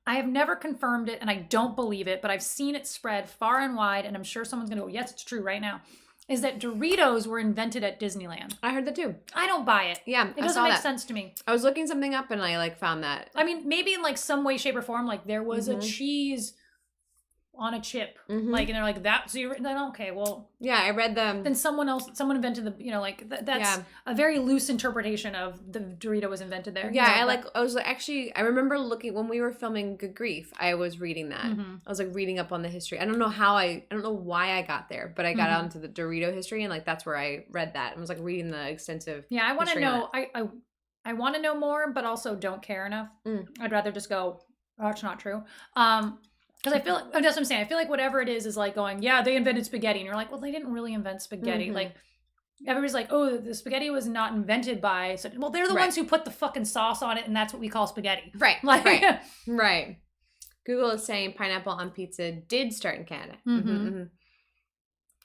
I have never confirmed it, and I don't believe it, but I've seen it spread far and wide, and I'm sure someone's going to go, yes, it's true right now, is that Doritos were invented at Disneyland. I heard that too. I don't buy it. Yeah, it doesn't make sense to me. I was looking something up, and I found that. I mean, maybe in some way, shape, or form, there was a cheese on a chip, and they're like, that's then okay, well, yeah, I read them. Then someone invented the, that's a very loose interpretation of the Dorito was invented there. Yeah, I remember looking when we were filming Good Grief. I was reading that. I was reading up on the history. I don't know why I got there, but I got onto the Dorito history, and that's where I read that and was reading the extensive. Yeah, I want to know. I want to know more, but also don't care enough. I'd rather just go, oh, it's not true. Because I feel that's what I'm saying. I feel like whatever it is going, yeah, they invented spaghetti. And you're like, well, they didn't really invent spaghetti. Everybody's like, oh, the spaghetti was not invented by... Well, they're the ones who put the fucking sauce on it, and that's what we call spaghetti. Right, right. Google is saying pineapple on pizza did start in Canada.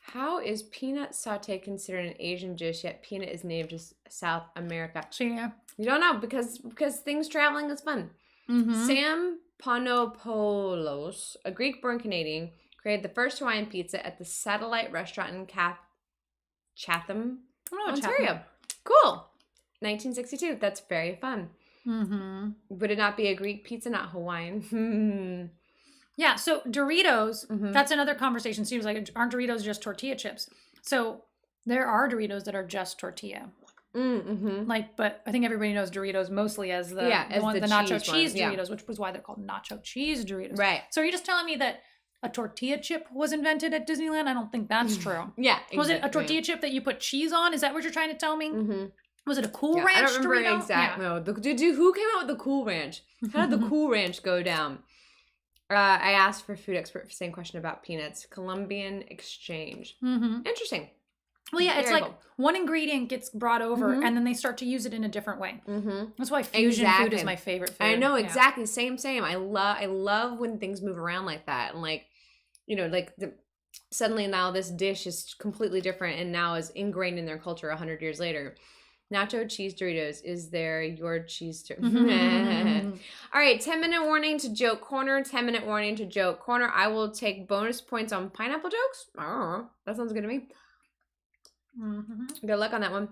How is peanut sauté considered an Asian dish, yet peanut is named to South America? Yeah. You don't know, because things traveling is fun. Sam Panopoulos, a Greek-born Canadian, created the first Hawaiian pizza at the Satellite Restaurant in Chatham, Ontario. Cool. 1962. That's very fun. Mm-hmm. Would it not be a Greek pizza, not Hawaiian? Yeah, so Doritos, that's another conversation. Seems like, aren't Doritos just tortilla chips? So there are Doritos that are just tortilla. Like, but I think everybody knows Doritos mostly as the nacho cheese Doritos, which was why they're called nacho cheese Doritos. Right. So are you just telling me that a tortilla chip was invented at Disneyland? I don't think that's true. Yeah. Exactly. Was it a tortilla chip that you put cheese on? Is that what you're trying to tell me? Was it a Cool Ranch? I don't remember Dorito? exactly. No. Who came out with the Cool Ranch? How did the Cool Ranch go down? I asked for food expert, same question about peanuts. Colombian exchange. Interesting. Well, yeah, it's like one ingredient gets brought over and then they start to use it in a different way. That's why fusion food is my favorite food. I know, exactly. Same. I love when things move around like that. And like, you know, like suddenly now this dish is completely different and now is ingrained in their culture 100 years later. Nacho cheese Doritos. Is there your cheese? All right, 10-minute warning to joke corner. 10-minute warning to joke corner. I will take bonus points on pineapple jokes. Oh, that sounds good to me. Good luck on that one.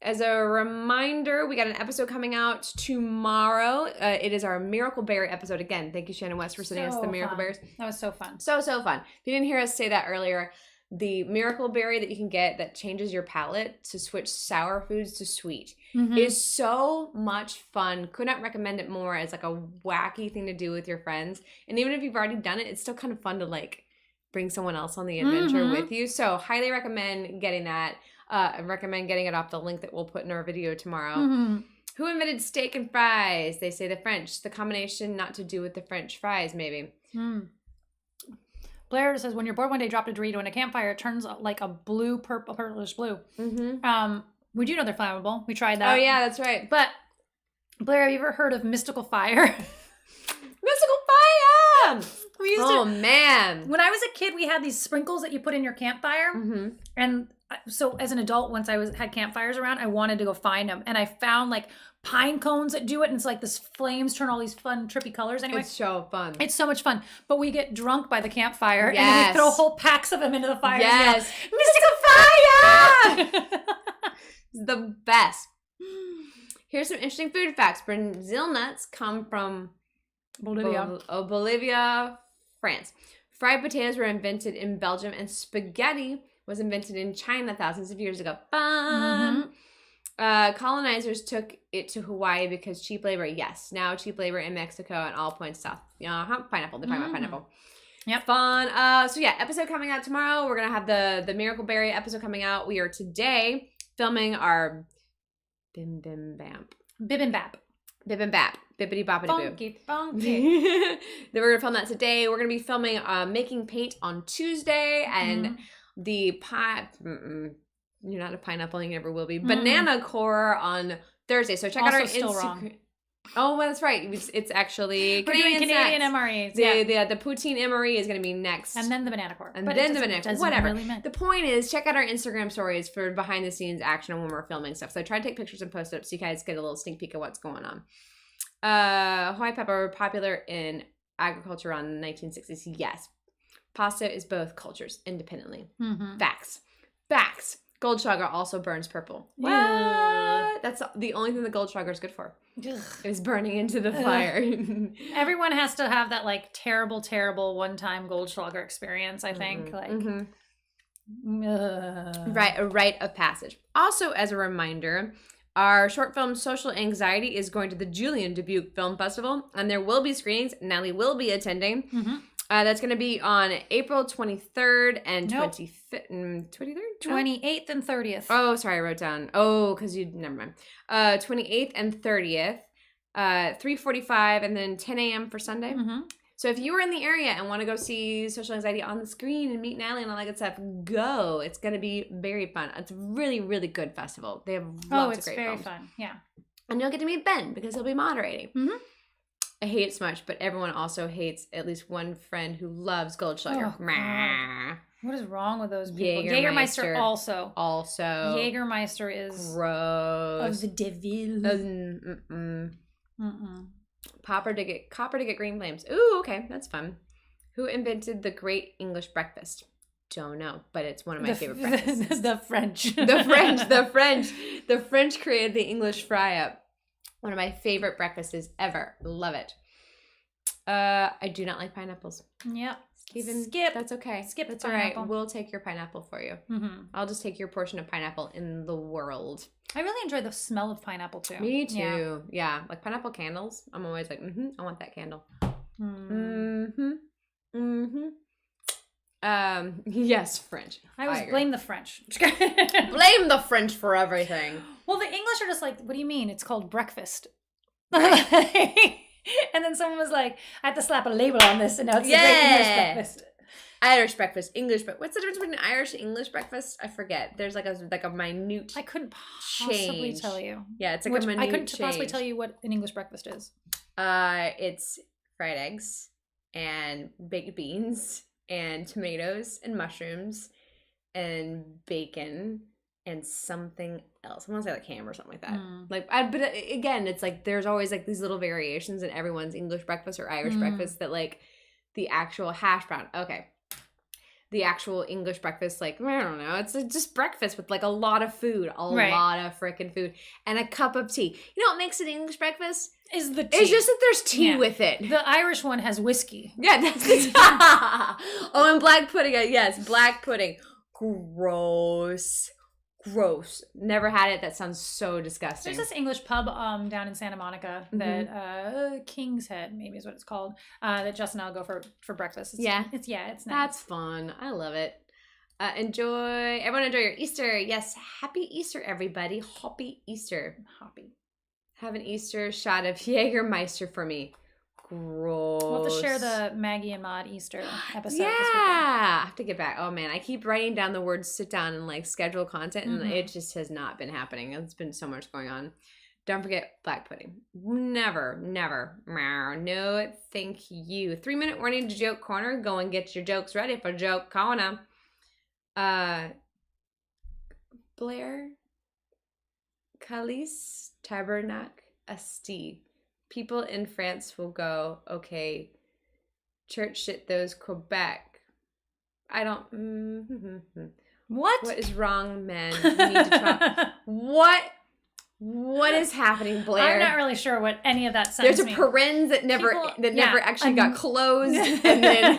As a reminder, we got an episode coming out tomorrow. It is our Miracle Berry episode. Again, thank you, Shannon West, for sending us the Miracle Berries. That was so fun. So fun. If you didn't hear us say that earlier, the Miracle Berry that you can get that changes your palate to switch sour foods to sweet is so much fun. Could not recommend it more as like a wacky thing to do with your friends. And even if you've already done it, it's still kind of fun to like bring someone else on the adventure with you. So highly recommend getting that. I recommend getting it off the link that we'll put in our video tomorrow. Who invented steak and fries? They say the French. The combination not to do with the French fries, maybe. Blair says, when you're bored one day, drop a Dorito in a campfire. It turns like a purplish blue. We do know they're flammable. We tried that. Oh, yeah, that's right. But, Blair, have you ever heard of mystical fire? Mystical fire! Man. When I was a kid, we had these sprinkles that you put in your campfire. And so as an adult, once I had campfires around, I wanted to go find them. And I found like pine cones that do it. And it's like this flames turn all these fun, trippy colors. Anyway, it's so fun. It's so much fun. But we get drunk by the campfire. And then we throw whole packs of them into the fire. Yes. Mystical fire! It's the best. Here's some interesting food facts. Brazil nuts come from Bolivia, France. Fried potatoes were invented in Belgium, and spaghetti was invented in China thousands of years ago. Fun. Colonizers took it to Hawaii because cheap labor. Yes, now cheap labor in Mexico and all points south. Pineapple. They're talking about pineapple. Yep. Fun. So yeah, episode coming out tomorrow. We're gonna have the Miracle Berry episode coming out. We are today filming our Bibimbap. Bibbidi boppity boo. Funky. Then we're gonna film that today. We're gonna be filming making paint on Tuesday and the pie. You're not a pineapple, you never will be. Banana core on Thursday. So check out our Instagram. Oh, well, that's right. It's actually we're doing Canadian MREs. The poutine MRE is going to be next, and then the banana core, and then the banana core. Whatever. Really the point is, check out our Instagram stories for behind the scenes action when we're filming stuff. So I try to take pictures and post it up so you guys get a little sneak peek of what's going on. Hawaii pepper were popular in agriculture on the 1960s. Yes, pasta is both cultures independently. Facts. Goldschlager also burns purple. What? That's the only thing the Goldschlager is good for. Is burning into the fire. Everyone has to have that like terrible one-time Goldschlager experience, I think. Right, a rite of passage. Also, as a reminder, our short film Social Anxiety is going to the Julian Dubuque Film Festival, and there will be screenings. Natalie will be attending. That's going to be on April 23rd and 25th. 28th and 30th. Oh, sorry, I wrote down. Oh, because never mind. 28th and 30th, 3:45, and then 10 a.m. for Sunday. So if you are in the area and want to go see Social Anxiety on the screen and meet Natalie and all that good stuff, go. It's going to be very fun. It's a really, really good festival. They have lots of great films. It's very fun. Yeah. And you'll get to meet Ben because he'll be moderating. I hate it so much, but everyone also hates at least one friend who loves Goldschlager. What is wrong with those people? Jägermeister also. Jägermeister is gross. Of the devil. Copper to get green flames. Ooh, okay, that's fun. Who invented the Great English Breakfast? Don't know, but it's one of my favorite breakfasts. The French. The French created the English fry-up. One of my favorite breakfasts ever. Love it. I do not like pineapples. Yep. Skip. That's okay. Skip. That's all right. We'll take your pineapple for you. Mm-hmm. I'll just take your portion of pineapple in the world. I really enjoy the smell of pineapple too. Me too. Yeah. Like pineapple candles. I'm always like, I want that candle. Yes, French. I always blame the French. Blame the French for everything. Well, the English are just like, what do you mean? It's called breakfast. And then someone was like, I have to slap a label on this, and now it's the Great English breakfast. Irish breakfast, English breakfast. What's the difference between Irish and English breakfast? I forget. There's like a minute. I couldn't possibly tell you. Yeah, it's like a minute I couldn't possibly tell you what an English breakfast is. It's fried eggs and baked beans and tomatoes and mushrooms and bacon and something else. I want to say like ham or something like that. But again, it's like there's always like these little variations in everyone's English breakfast or Irish breakfast that like the actual hash brown. Okay. The actual English breakfast, like, I don't know. It's just breakfast with like a lot of food, lot of freaking food, and a cup of tea. You know what makes it English breakfast? Is the tea. It's just that there's tea with it. The Irish one has whiskey. Yeah, that's it. Oh, and black pudding. Yes, black pudding. Gross. Never had it. That sounds so disgusting. There's this English pub down in Santa Monica that King's Head maybe is what it's called, that Justin and I'll go for breakfast. It's nice. That's fun. I love it. Everyone enjoy your Easter. Yes, happy Easter, everybody. Happy Easter. Have an Easter shot of Jägermeister for me. Gross. We'll have to share the Maggie and Maud Easter episode. Yeah, I have to get back. Oh man, I keep writing down the words sit down and like schedule content, and it just has not been happening. It's been so much going on. Don't forget black pudding. Never. No, thank you. 3-minute warning to joke corner. Go and get your jokes ready for joke corner. Blair, Calais, Tabernac, Asti. People in France will go, okay, church shit those Quebec. I don't... What? What is wrong, men? We need to talk. What is happening, Blair? I'm not really sure what any of that sounds. There's a parens that never actually got closed, and then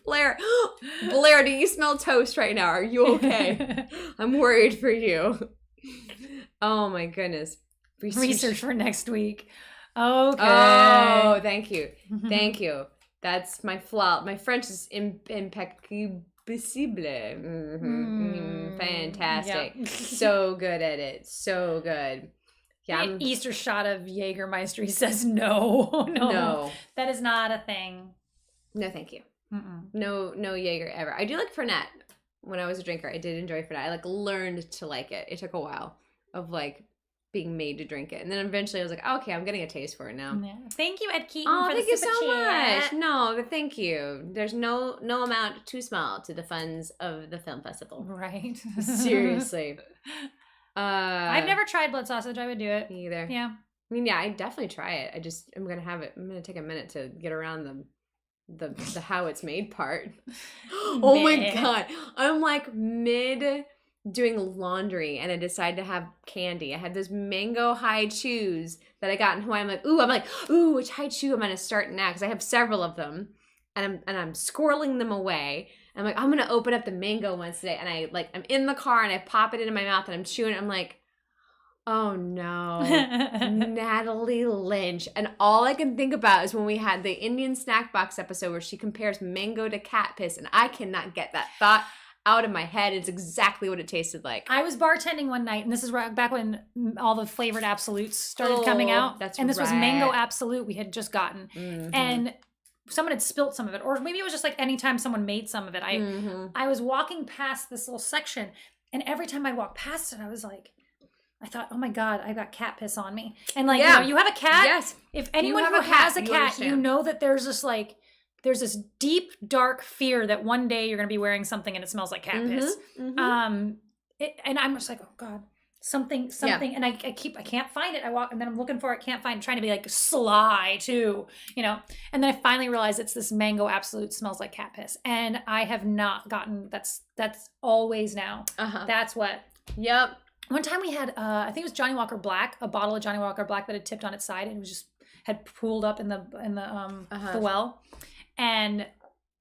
Blair, do you smell toast right now? Are you okay? I'm worried for you. Oh my goodness. Research for next week. Okay. Oh, thank you. That's my flaw. My French is impeccable. Fantastic. Yep. So good at it. So good. Yeah. Easter shot of Jägermeister. He says no. That is not a thing. No, thank you. No Jaeger ever. I do like Fernet. When I was a drinker, I did enjoy Fernet. I like learned to like it. It took a while of like being made to drink it, and then eventually I was like, okay, I'm getting a taste for it now. Yeah. Thank you, Ed Keaton. Oh, for thank the you super so chat. much. No, but thank you. There's no amount too small to the funds of the film festival. Right. Seriously. I've never tried blood sausage. I would do it. Me either. Yeah. I mean, yeah, I definitely try it. I'm gonna take a minute to get around the how it's made part. Oh my god, I'm like mid doing laundry and I decided to have candy. I had those mango high chews that I got in Hawaii. I'm like, which high chew am I gonna start now? Because I have several of them, and I'm squirreling them away. I'm like, I'm gonna open up the mango ones today, and I'm in the car and I pop it into my mouth and I'm chewing it. I'm like, oh no, Natalie Lynch. And all I can think about is when we had the Indian snack box episode where she compares mango to cat piss, and I cannot get that thought out of my head. It's exactly what it tasted like. I was bartending one night, and this is back when all the flavored absolutes started coming out. And this was mango absolute we had just gotten. And someone had spilt some of it, or maybe it was just like anytime someone made some of it. I was walking past this little section, and every time I'd walk past it, I thought, oh my God, I got cat piss on me. And you have a cat. Yes. If anyone who has a cat, you know that there's this deep, dark fear that one day you're going to be wearing something and it smells like cat piss. And I'm just like, oh God. something, and I can't find it. I walk, and then I'm looking for it, can't find it, trying to be like sly too, and then I finally realize it's this mango absolute, smells like cat piss, and I have not gotten, that's always now. That's what. Yep. One time we had, I think it was Johnny Walker Black, a bottle of Johnny Walker Black that had tipped on its side and it was just had pooled up in the well, and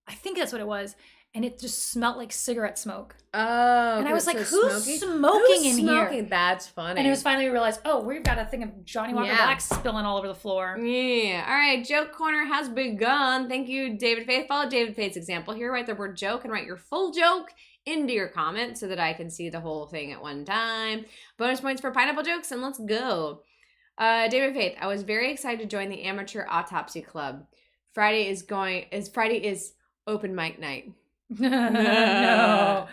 I think that's what it was, and it just smelled like cigarette smoke. Oh, and I was like, who's smoking in here? That's funny. And it was finally we realized, oh, we've got a thing of Johnny Walker Black spilling all over the floor. Yeah. All right, joke corner has begun. Thank you, David Faith. Follow David Faith's example here. Write the word joke and write your full joke into your comment so that I can see the whole thing at one time. Bonus points for pineapple jokes, and let's go. David Faith, I was very excited to join the amateur autopsy club. Friday is open mic night. No.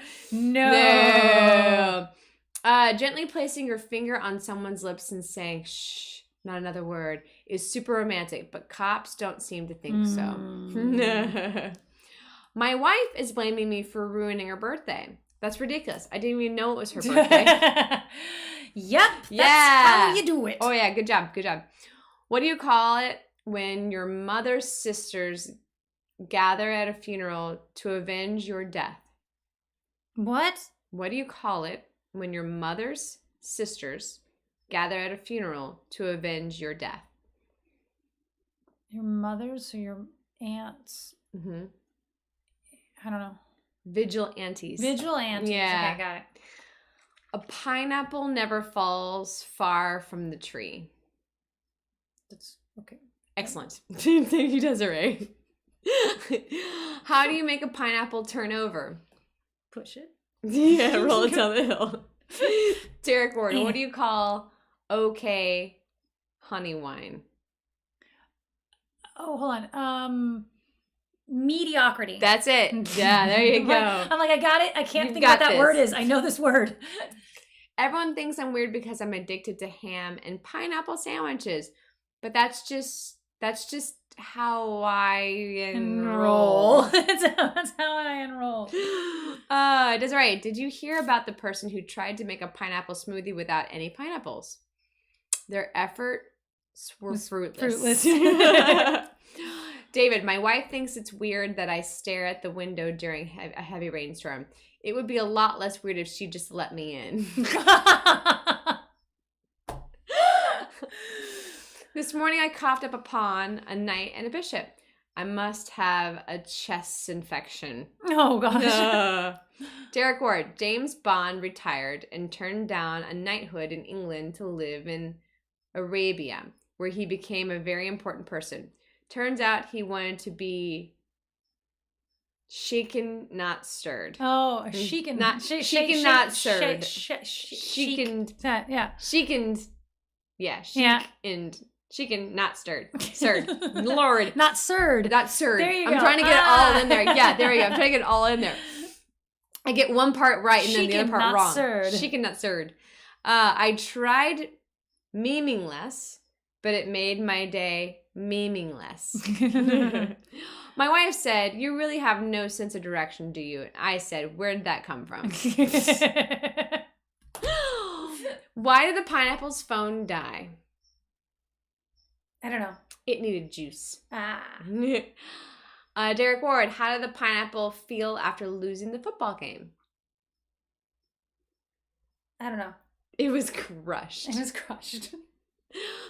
Gently placing your finger on someone's lips and saying, shh, not another word, is super romantic, but cops don't seem to think so. My wife is blaming me for ruining her birthday. That's ridiculous. I didn't even know it was her birthday. Yep. That's how you do it. Oh, yeah. Good job. What do you call it when your mother's sisters gather at a funeral to avenge your death? What? What do you call it when your mother's sisters gather at a funeral to avenge your death? Your mother's or your aunts? Mm-hmm. I don't know. Vigilantes. Yeah. Okay, got it. A pineapple never falls far from the tree. That's okay. Excellent. Thank you, Desiree. How do you make a pineapple turn over? Push it. Yeah, roll it down the hill. Derek Ward, what do you call okay honey wine? Oh, hold on. Mediocrity. That's it. Yeah, there you go. I'm like, I got it. I can't think of what that word is. I know this word. Everyone thinks I'm weird because I'm addicted to ham and pineapple sandwiches. But that's just how I enroll. That's how I enroll. Desiree, did you hear about the person who tried to make a pineapple smoothie without any pineapples? Their efforts were fruitless. David, my wife thinks it's weird that I stare at the window during a heavy rainstorm. It would be a lot less weird if she just let me in. This morning I coughed up a pawn, a knight, and a bishop. I must have a chest infection. Oh, gosh. Derek Ward, James Bond retired and turned down a knighthood in England to live in Arabia, where he became a very important person. Turns out he wanted to be shaken, not stirred. Oh, shaken, not stirred. Shaken, not stirred. Stirred. Lord. Not stirred. Not stirred. There you go. I'm trying to get it all in there. Yeah, there you go. I'm trying to get it all in there. I get one part right and then the other part wrong. Shaken, not stirred. I tried memeing less, but it made my day meaningless. My wife said, "You really have no sense of direction, do you?" And I said, "Where did that come from?" Why did the pineapple's phone die? I don't know. It needed juice. Derek Ward, how did the pineapple feel after losing the football game? I don't know. It was crushed.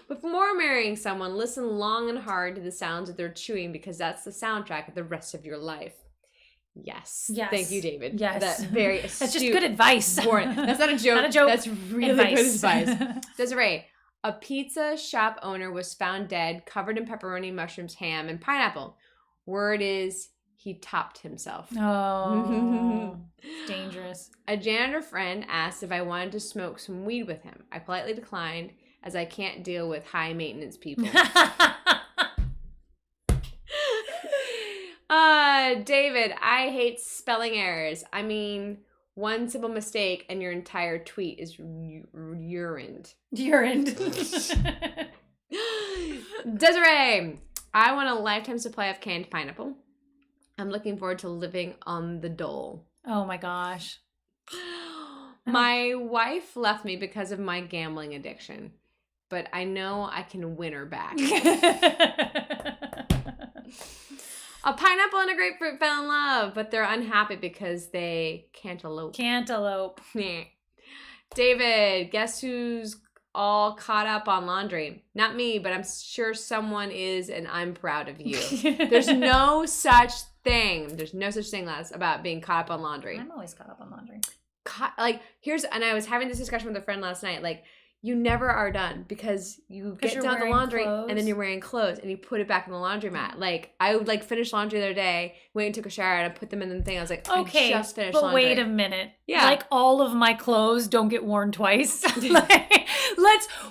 Before marrying someone, listen long and hard to the sounds of their chewing because that's the soundtrack of the rest of your life. Yes. Thank you, David. Yes. That's very astute. That's just good advice. That's not a joke. Not a joke. That's really good advice. Desiree, a pizza shop owner was found dead, covered in pepperoni, mushrooms, ham, and pineapple. Word is he topped himself. Oh, dangerous. A janitor friend asked if I wanted to smoke some weed with him. I politely declined, as I can't deal with high-maintenance people. David, I hate spelling errors. I mean, one simple mistake and your entire tweet is urined. Desiree, I want a lifetime supply of canned pineapple. I'm looking forward to living on the dole. Oh my gosh. My wife left me because of my gambling addiction, but I know I can win her back. A pineapple and a grapefruit fell in love, but they're unhappy because they cantaloupe. Cantaloupe. David, guess who's all caught up on laundry? Not me, but I'm sure someone is, and I'm proud of you. There's no such thing. There's no such thing, Les, about being caught up on laundry. I'm always caught up on laundry. And I was having this discussion with a friend last night, like, you never are done because you get down the laundry and then you're wearing clothes and you put it back in the laundromat. Like, I would finish laundry the other day, went and took a shower, and I put them in the thing. I was like, okay, I just finished laundry. But wait a minute. Yeah. Like, all of my clothes don't get worn twice.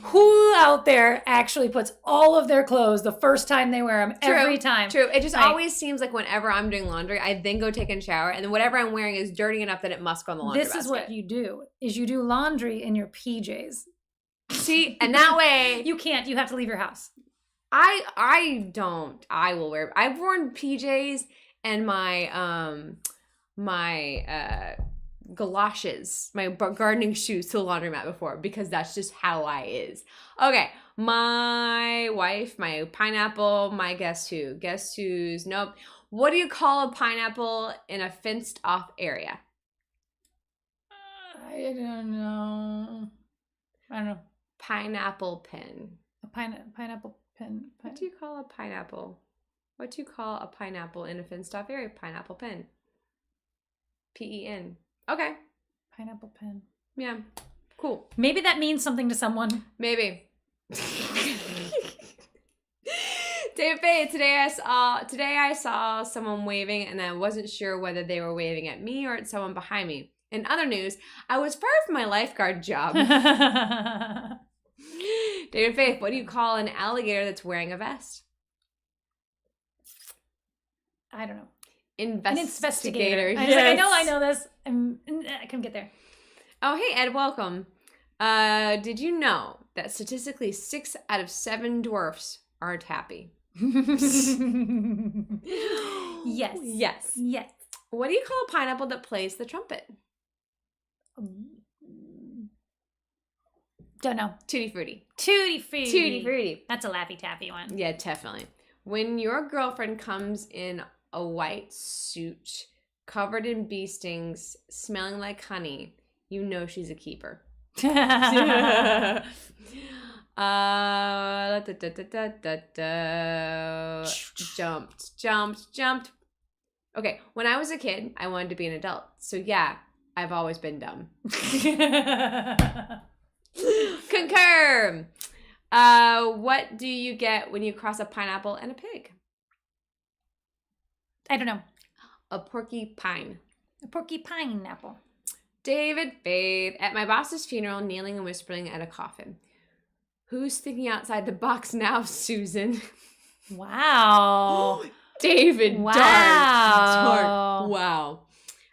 Who out there actually puts all of their clothes the first time they wear them every time? True. It just always seems like whenever I'm doing laundry, I then go take a shower, and then whatever I'm wearing is dirty enough that it must go in the laundry basket. This is what you do, is you do laundry in your PJs. See, and that way you can't. You have to leave your house. I don't. I will wear. I've worn PJs and my galoshes, my gardening shoes to the laundromat before, because that's just how I is. Okay, my wife, my pineapple, my guess who? Guess who's? Nope. What do you call a pineapple in a fenced off area? I don't know. Pineapple pin. A pineapple pin. What do you call a pineapple? What do you call a pineapple in a fenced off area? Pineapple pin. P-E-N. Okay. Pineapple pin. Yeah. Cool. Maybe that means something to someone. Maybe. David Faye, today I saw someone waving, and I wasn't sure whether they were waving at me or at someone behind me. In other news, I was fired from my lifeguard job. David Faith, what do you call an alligator that's wearing a vest? I don't know. Investigator. Yes. I know this. I couldn't get there. Oh, hey, Ed, welcome. Did you know that statistically 6 out of 7 dwarfs aren't happy? Yes. Yes. Yes. What do you call a pineapple that plays the trumpet? Don't know. Tutti frutti. Tutti frutti. Tutti frutti. That's a Laffy Taffy one. Yeah, definitely. When your girlfriend comes in a white suit, covered in bee stings, smelling like honey, you know she's a keeper. Jumped. Okay, when I was a kid, I wanted to be an adult. So yeah, I've always been dumb. Concur. What do you get when you cross a pineapple and a pig? I don't know. A porcupine. A porcupine apple. David Faith, at my boss's funeral, kneeling and whispering at a coffin. Who's thinking outside the box now, Susan? Wow. David, wow. Dark. Wow.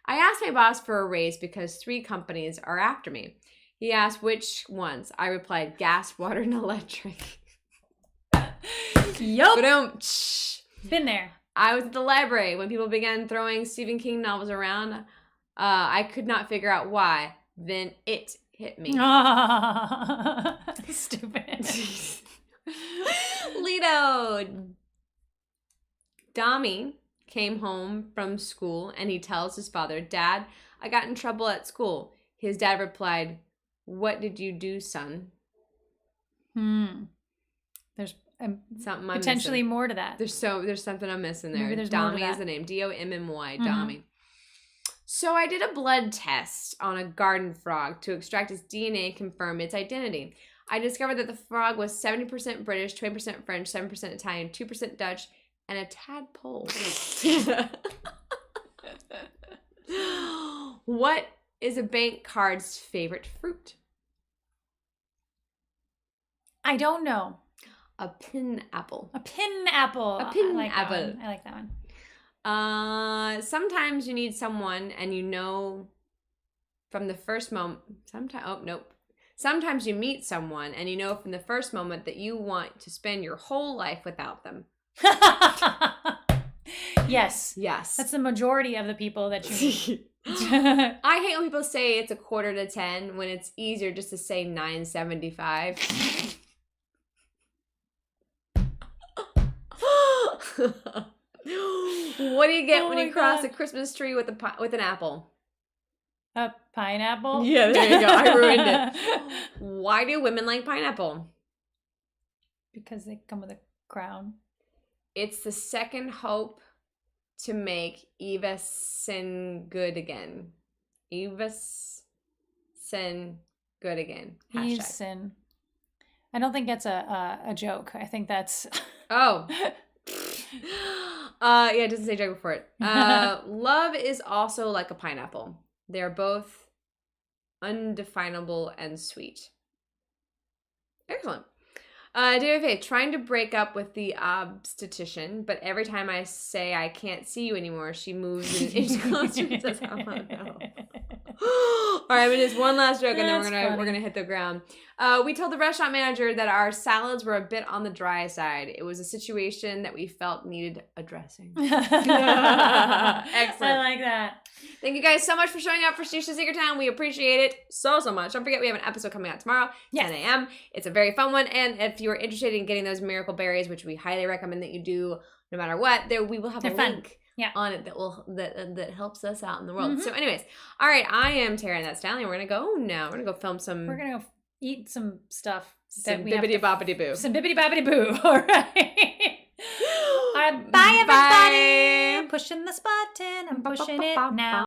I asked my boss for a raise because 3 companies are after me. He asked which ones. I replied, gas, water, and electric. Yup. Been there. I was at the library when people began throwing Stephen King novels around. I could not figure out why. Then it hit me. Stupid. Lido. Dami came home from school and he tells his father, Dad, I got in trouble at school. His dad replied, what did you do, son? There's something potentially more to that. There's something I'm missing there. Maybe there's Dami is the name. D-O-M-M-Y. Dami. So I did a blood test on a garden frog to extract its DNA and confirm its identity. I discovered that the frog was 70% British, 20% French, 7% Italian, 2% Dutch, and a tadpole. What is a bank card's favorite fruit? I don't know. A pineapple. A pineapple. A pineapple. I like that one. Sometimes you need someone and you know from the first moment. Sometimes you meet someone and you know from the first moment that you want to spend your whole life without them. Yes. Yes. That's the majority of the people that you I hate when people say it's 9:45 when it's easier just to say 9:75. What do you get when you cross a Christmas tree with an apple? A pineapple? Yeah, there you go. I ruined it. Why do women like pineapple? Because they come with a crown. It's the second hope to make Eva sin good again. Eva sin good again. Eve sin. I don't think that's a joke. I think that's... Oh. Yeah, it doesn't say joke before it. Love is also like a pineapple. They're both undefinable and sweet. Excellent. DFA, trying to break up with the obstetrician, but every time I say I can't see you anymore, she moves an inch closer and says, "Oh no." All right, but just one last joke, and then we're gonna hit the ground. We told the restaurant manager that our salads were a bit on the dry side. It was a situation that we felt needed addressing. Excellent. I like that. Thank you guys so much for showing up for Stisha Secret Town. We appreciate it so much. Don't forget, we have an episode coming out tomorrow, 10 a.m. It's a very fun one. And if you're interested in getting those miracle berries, which we highly recommend that you do no matter what, we will have a link on it that helps us out in the world. So anyways, all right, I am Tara, and that's Stanley. We're going to go now. We're going to go film some... We're going to go eat some stuff. Some bibbidi-boppity-boo. Some bibbidi-boppity-boo. All right. All right, bye, everybody. Pushing this button. I'm pushing it now.